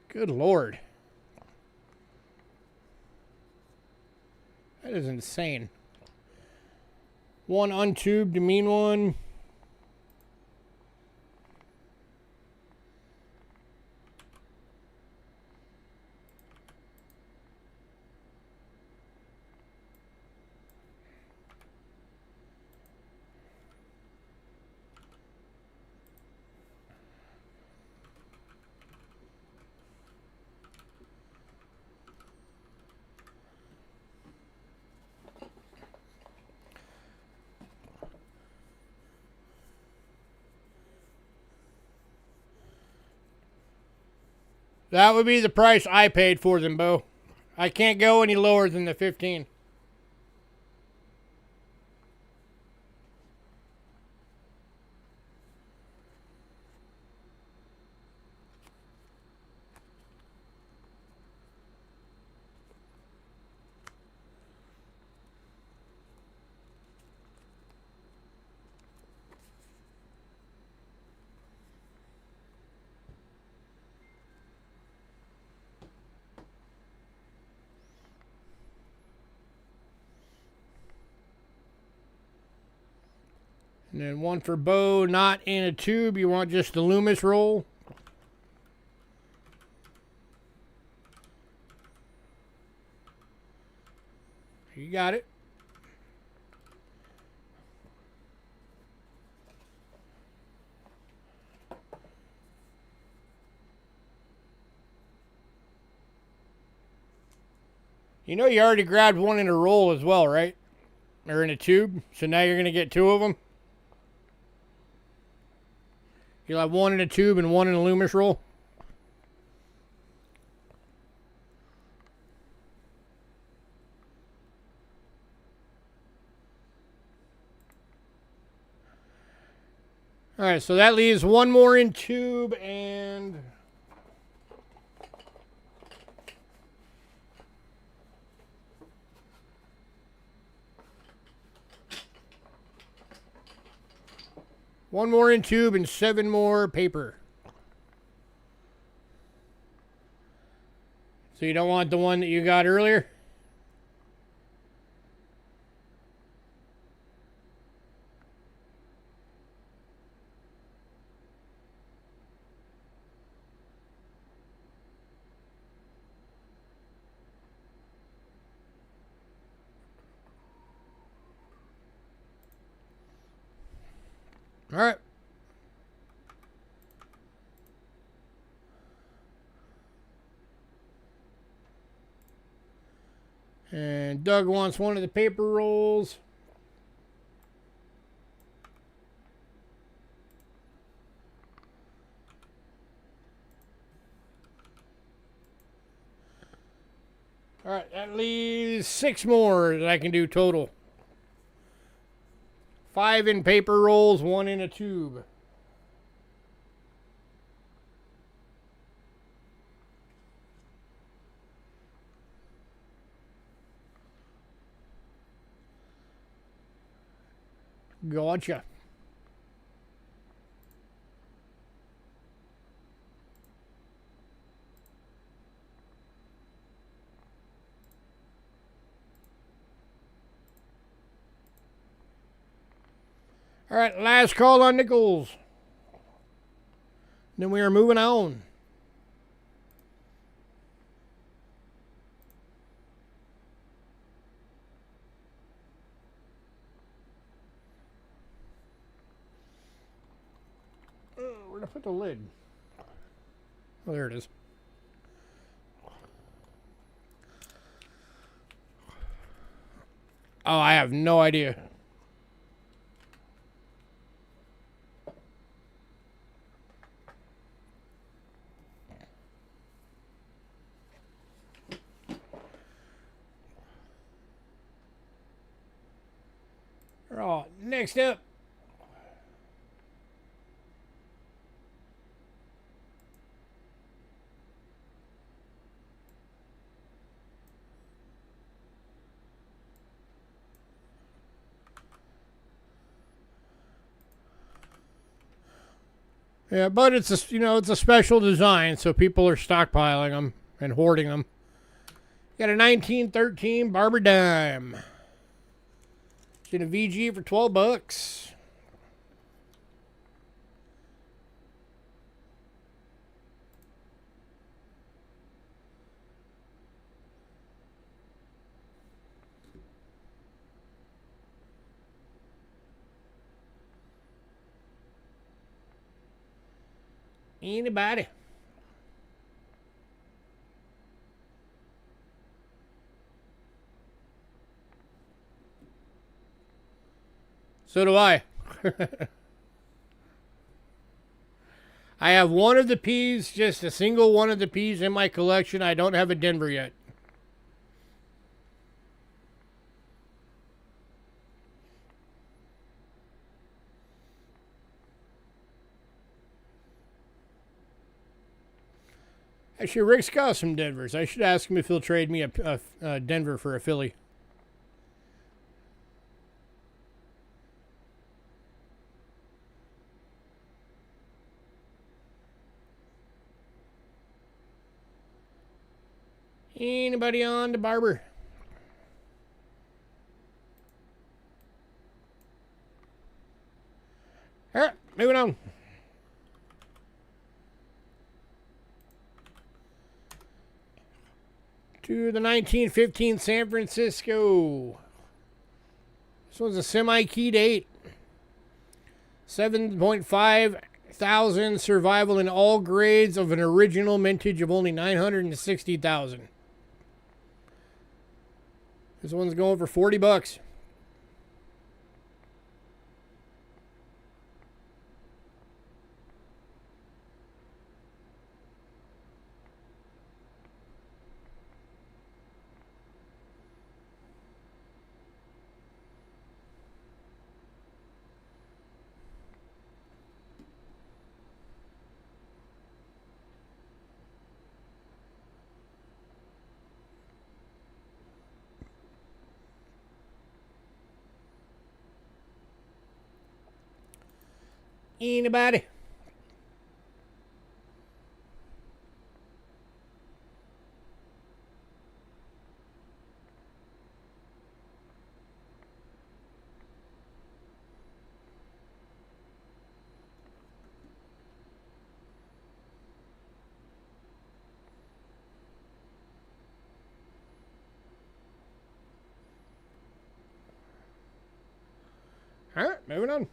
Good Lord. That is insane. One untubed, mean one. That would be the price I paid for them, Bo. I can't go any lower than the 15. And then one for Bo, not in a tube. You want just the Loomis roll. You got it. You know you already grabbed one in a roll as well, right? Or in a tube. So now you're going to get two of them. You'll have one in a tube and one in a Loomis roll. All right, so that leaves one more in tube and one more in tube and 7 more paper. So you don't want the one that you got earlier? All right. And Doug wants one of the paper rolls. All right, that leaves 6 more that I can do total. 5 in paper rolls, 1 in a tube. Gotcha. All right, last call on nickels. Then we are moving on. Where'd I put the lid? Oh, there it is. Oh, I have no idea. Oh, next up. Yeah, but it's a, it's a special design, so people are stockpiling them and hoarding them. Got a 1913 Barber Dime. It's in a VG for $12. Anybody? So do I. I have one of the P's, just a single one of the P's in my collection. I don't have a Denver yet. Actually, Rick's got some Denvers. I should ask him if he'll trade me a Denver for a Philly. Anybody on the barber? All right, moving on. To the 1915 San Francisco. This one's a semi-keyed 8. 7.5 thousand survival in all grades of an original mintage of only 960,000. This one's going for $40. Anybody? All right, moving on.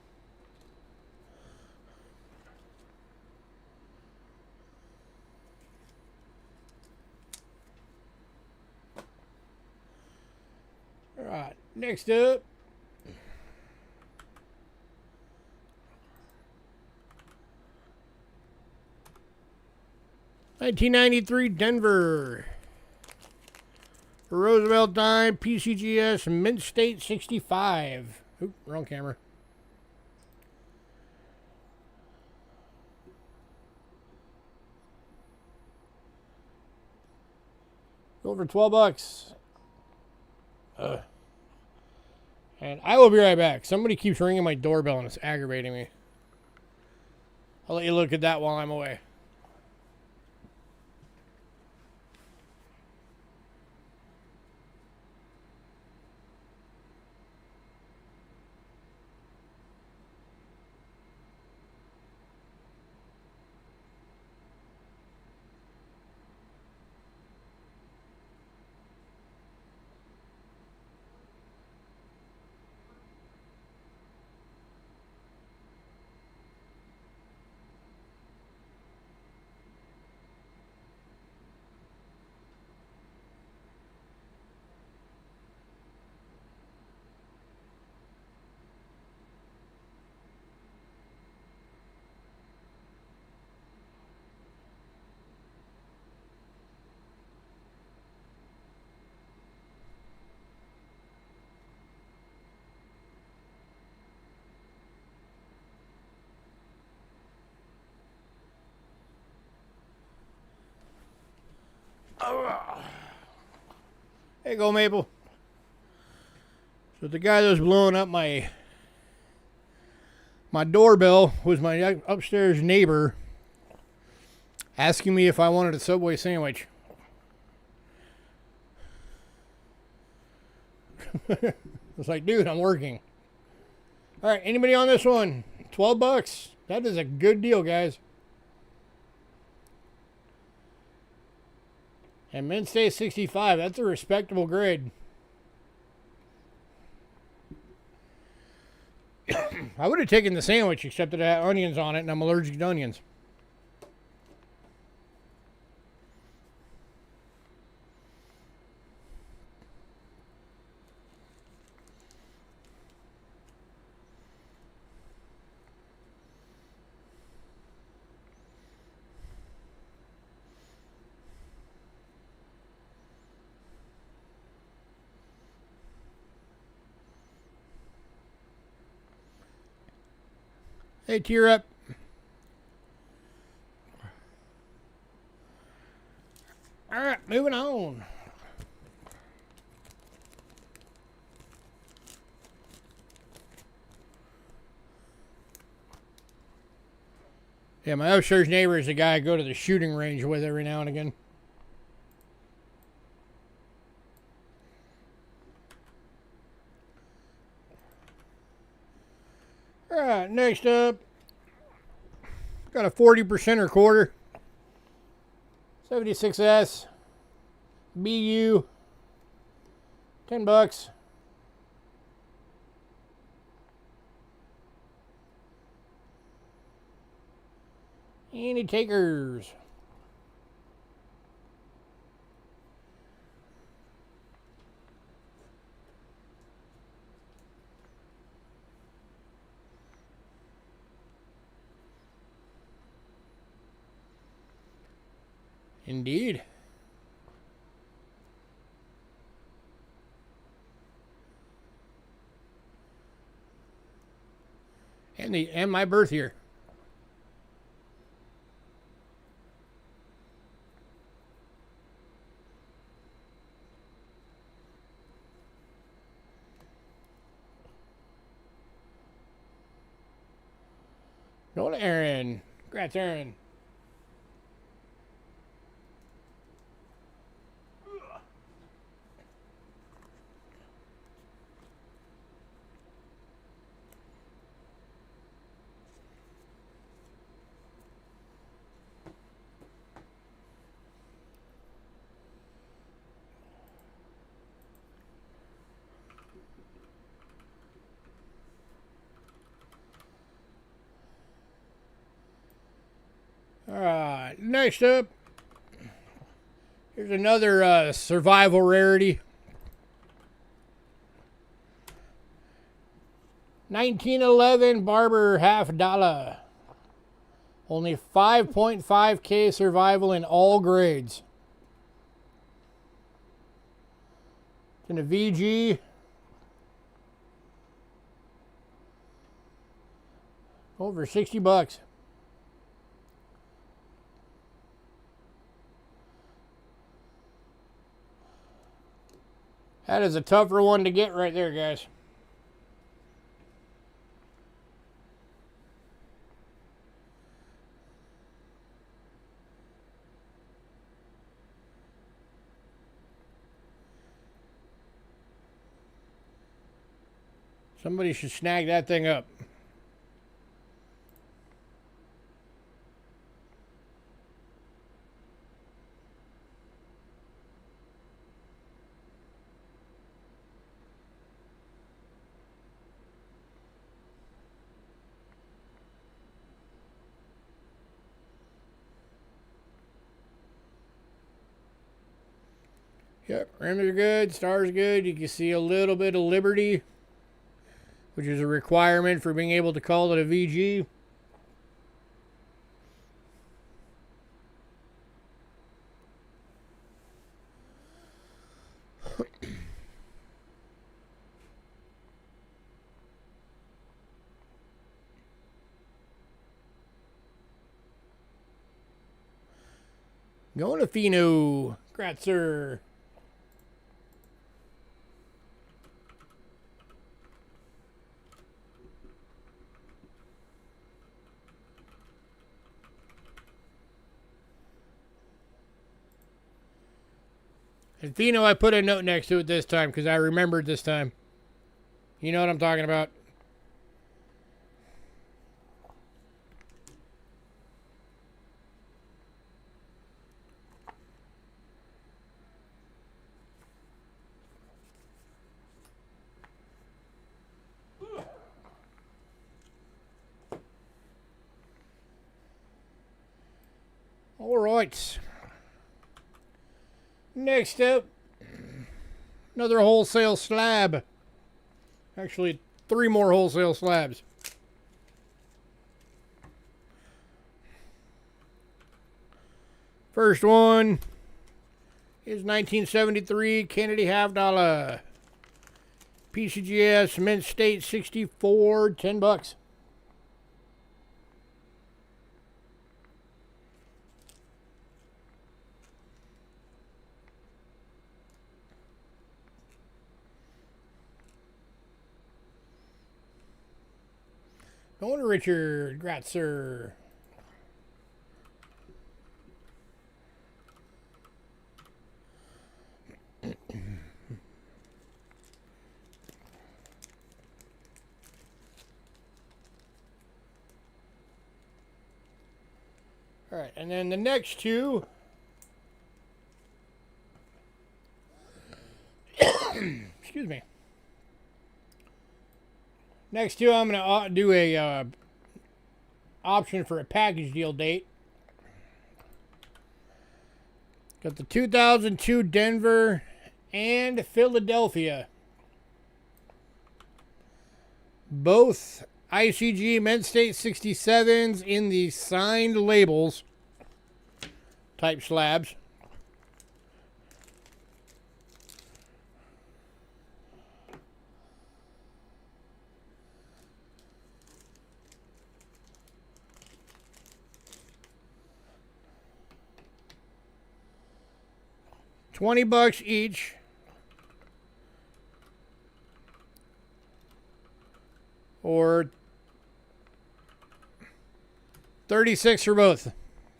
All right, next up. $1993 Denver. Roosevelt Dime PCGS Mint State 65. Oop, wrong camera. Go for $12. And I will be right back. Somebody keeps ringing my doorbell and it's aggravating me. I'll let you look at that while I'm away. There you go, Maple. So the guy that was blowing up my doorbell was my upstairs neighbor asking me if I wanted a Subway sandwich. I was like, dude, I'm working. All right, anybody on this one? $12. That is a good deal, guys. And Mint State 65. That's a respectable grade. I would have taken the sandwich, except that it had onions on it, and I'm allergic to onions. Hey, tear up. All right, moving on. Yeah, my upstairs neighbor is the guy I go to the shooting range with every now and again. All right, next up, got a 40% quarter. 76S. BU. $10. Any takers? Indeed. And my birth year. Go to Aaron. Congrats, Aaron. All right, next up, here's another survival rarity. 1911 Barber $50. Only 5.5K survival in all grades. It's in a VG. Over $60. That is a tougher one to get right there, guys. Somebody should snag that thing up. Yep, rims are good, stars good. You can see a little bit of Liberty, which is a requirement for being able to call it a VG. Going to Fino. Congrats, sir. And Fino, I put a note next to it this time because I remembered this time. You know what I'm talking about. All right. Next up, another wholesale slab. Actually, 3 more wholesale slabs. First one is 1973 Kennedy $50. PCGS Mint State 64, $10. Going to Richard Gratzer. All right, and then the next two. Excuse me. Next two, I'm going to do a option for a package deal date. Got the 2002 Denver and Philadelphia. Both ICG Mint State 67s in the signed labels type slabs. $20 each. Or 36 for both.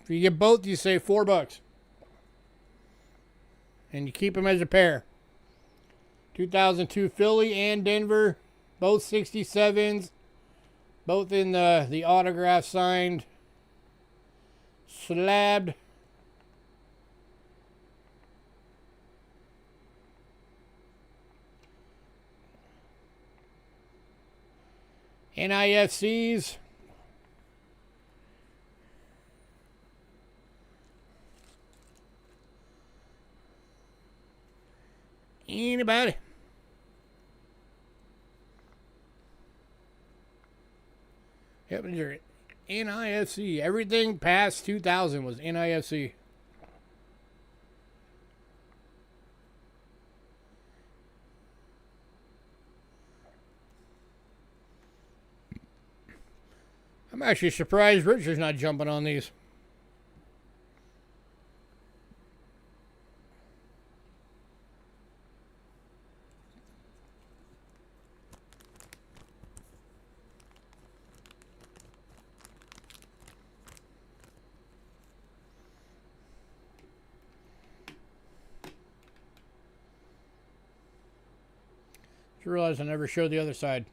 If you get both, you save $4. And you keep them as a pair. 2002 Philly and Denver, both 67s, both in the autograph signed, slabbed. NIFCs. Anybody? Yep, they're NIFC. Everything past 2000 was NIFC. I'm actually surprised Richard's not jumping on these. Just realized I never showed the other side.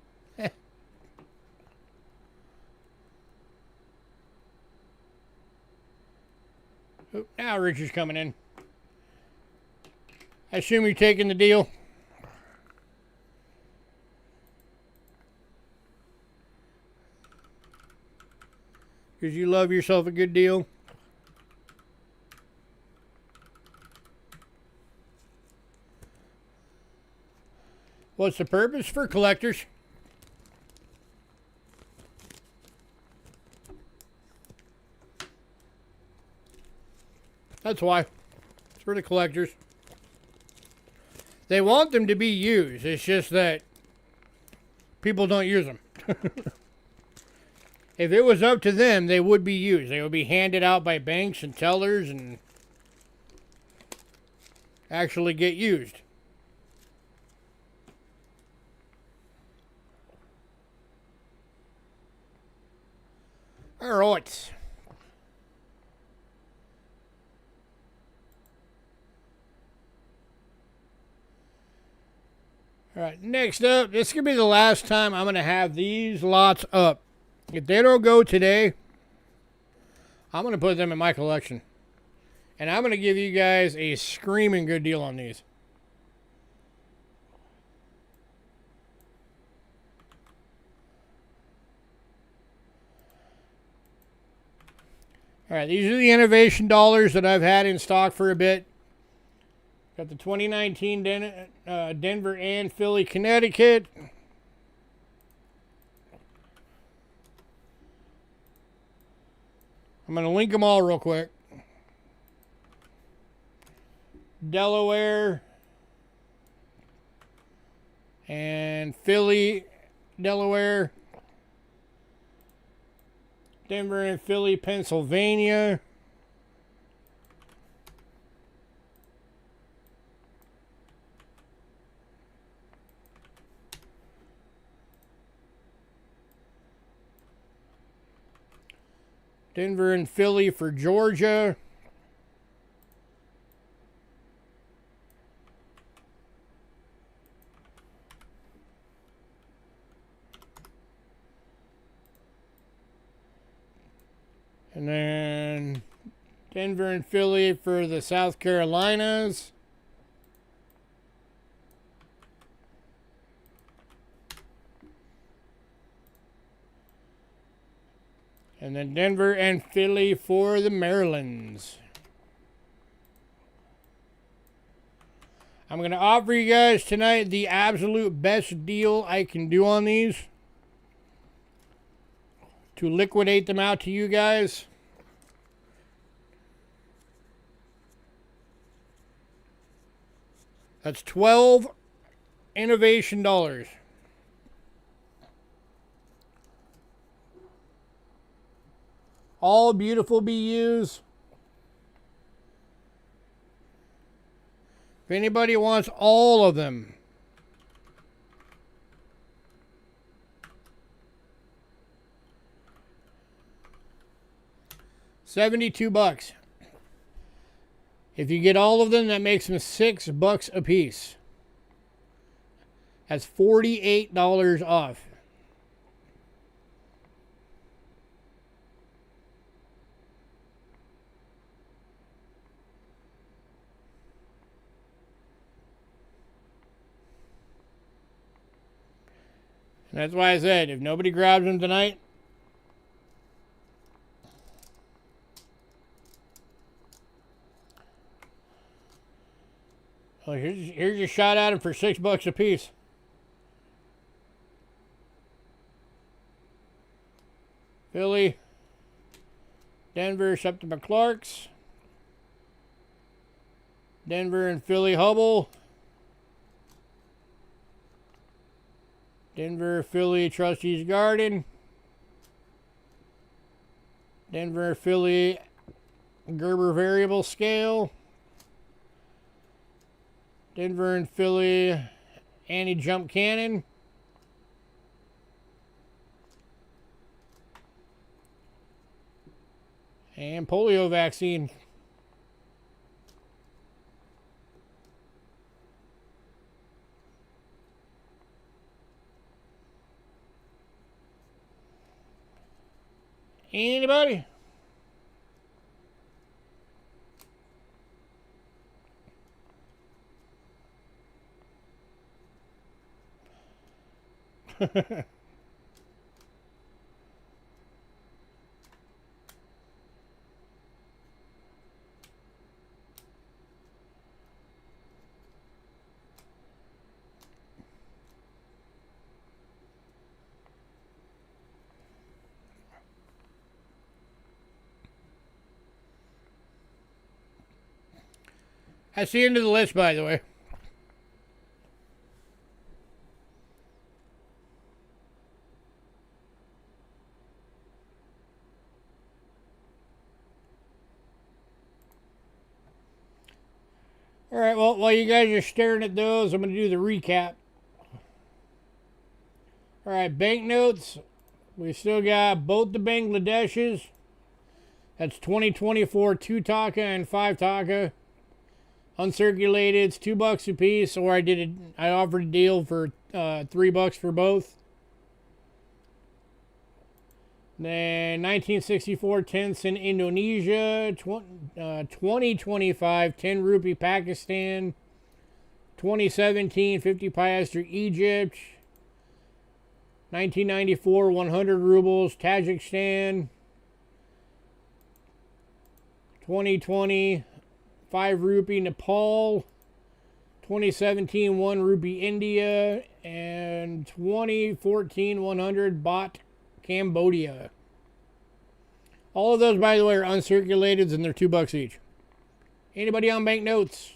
Oh, now Richard's coming in. I assume you're taking the deal. Because you love yourself a good deal. What's the purpose? For collectors. That's why. It's for the collectors. They want them to be used. It's just that people don't use them. If it was up to them, they would be used. They would be handed out by banks and tellers and actually get used. All right. All right, next up, this is going to be the last time I'm going to have these lots up. If they don't go today, I'm going to put them in my collection. And I'm going to give you guys a screaming good deal on these. All right, these are the innovation dollars that I've had in stock for a bit. Got the 2019 Denver and Philly, Connecticut. I'm going to link them all real quick. Delaware and Philly, Delaware. Denver and Philly, Pennsylvania. Denver and Philly for Georgia. And then Denver and Philly for the South Carolinas. And then Denver and Philly for the Marylands. I'm going to offer you guys tonight the absolute best deal I can do on these to liquidate them out to you guys. That's 12 innovation dollars. All beautiful BUs. If anybody wants all of them, $72. If you get all of them, that makes them $6 a piece. That's $48 off. And that's why I said, if nobody grabs them tonight, well, here's your shot at them for $6 a piece. Philly, Denver, Septima Clarks, Denver and Philly Hubble, Denver, Philly, Trustees Garden, Denver, Philly, Gerber Variable Scale, Denver and Philly, Anti-Jump Cannon, and polio vaccine. Anybody? That's the end of the list, by the way. All right, well, while you guys are staring at those, I'm going to do the recap. All right, banknotes. We still got both the Bangladeshis. That's 2024 2 taka and 5 taka. Uncirculated, it's $2 a piece, or I offered a deal for $3 for both. Then 1964 10s in Indonesia, 2025 10 rupee Pakistan, 2017 50 piastre Egypt, 1994 100 rubles Tajikistan, 2020 5 rupee Nepal, 2017 1 rupee India, and 2014 100 baht Cambodia. All of those, by the way, are uncirculated and they're $2 each. Anybody on banknotes?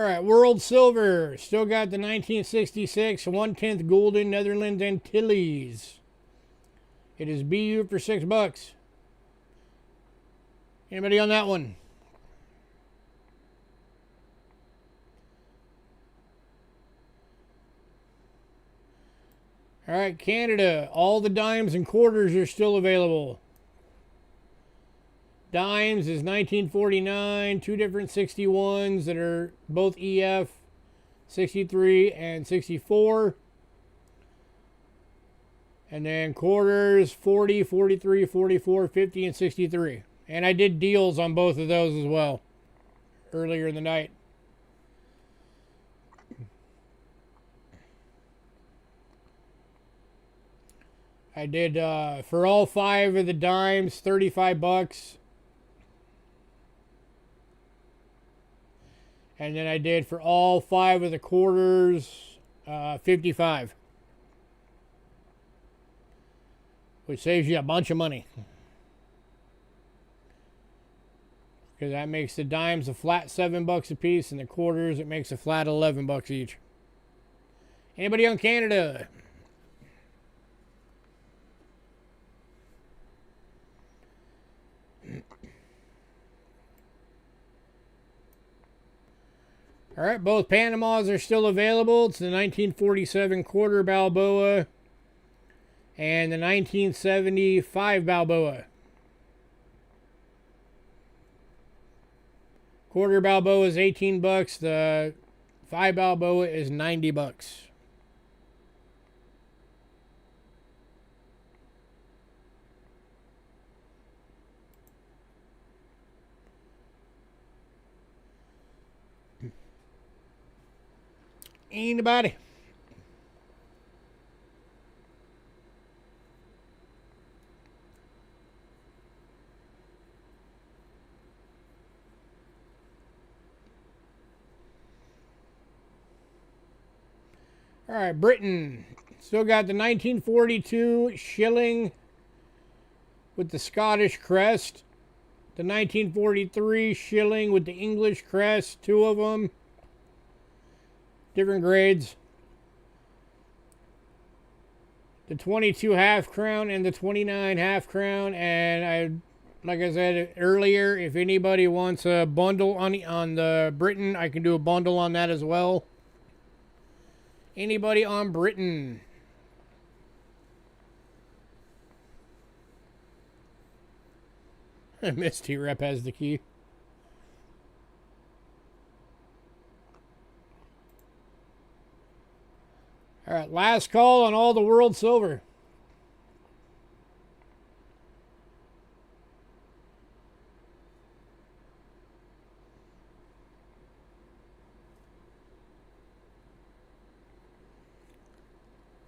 All right, World Silver. Still got the 1966 1/10 Golden Netherlands Antilles. It is BU for $6. Anybody on that one? All right, Canada. All the dimes and quarters are still available. Dimes is 1949, two different 61s that are both EF, 63 and 64. And then quarters, 40, 43, 44, 50, and 63. And I did deals on both of those as well earlier in the night. I did, for all 5 of the dimes, $35. And then I did for all 5 of the quarters, 55. Which saves you a bunch of money. Because that makes the dimes a flat $7 a piece, and the quarters, it makes a flat $11 each. Anybody on Canada? All right, both Panamas are still available. It's the 1947 quarter Balboa and the 1975 Balboa. Quarter Balboa is $18. The 5 Balboa is $90. Anybody? All right, Britain. Still got the 1942 shilling with the Scottish crest. The 1943 shilling with the English crest, 2 of them. Different grades. The 22 half crown and the 29 half crown. And like I said earlier, if anybody wants a bundle on the Britain, I can do a bundle on that as well. Anybody on Britain? Misty Rep has the key. All right, last call on all the World Silver.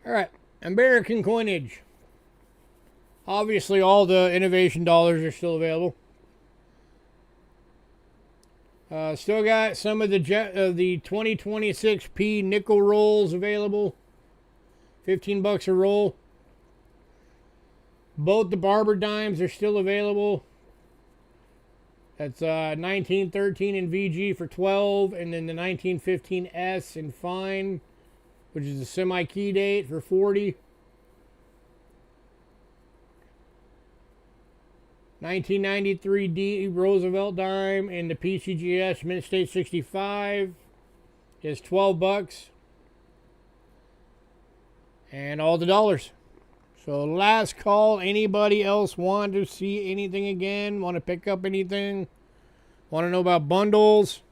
All right, American coinage. Obviously, all the innovation dollars are still available. Still got some of the 2026p nickel rolls available. $15 a roll. Both the barber dimes are still available. That's 1913 in VG for 12, and then the 1915 S in fine, which is a semi-key date, for 40. 1993 D Roosevelt dime and the PCGS Mint State 65 is $12. And all the dollars. So last call. Anybody else want to see anything again? Want to pick up anything? Want to know about bundles?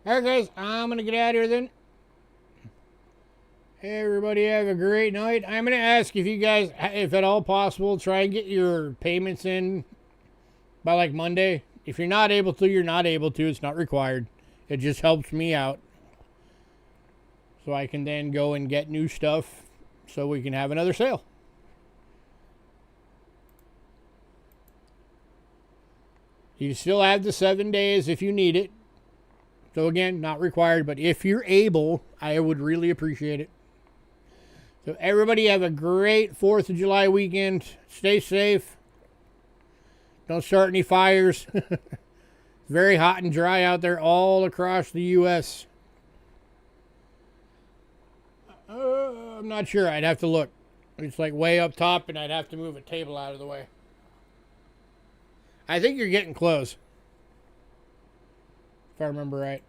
Alright guys, I'm going to get out of here then. Hey, everybody, have a great night. I'm going to ask if you guys, if at all possible, try and get your payments in by like Monday. If you're not able to, you're not able to. It's not required. It just helps me out. So I can then go and get new stuff so we can have another sale. You still have the 7 days if you need it. So again, not required, but if you're able, I would really appreciate it. So everybody have a great 4th of July weekend. Stay safe. Don't start any fires. It's very hot and dry out there all across the U.S. I'm not sure. I'd have to look. It's like way up top, and I'd have to move a table out of the way. I think you're getting close, if I remember right.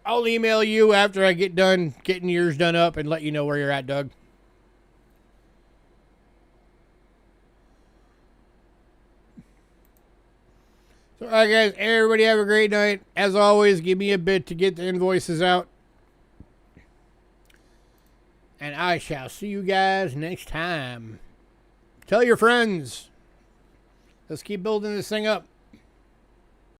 I'll email you after I get done getting yours done up and let you know where you're at, Doug. So, all right, guys, everybody have a great night. As always, give me a bit to get the invoices out. And I shall see you guys next time. Tell your friends. Let's keep building this thing up.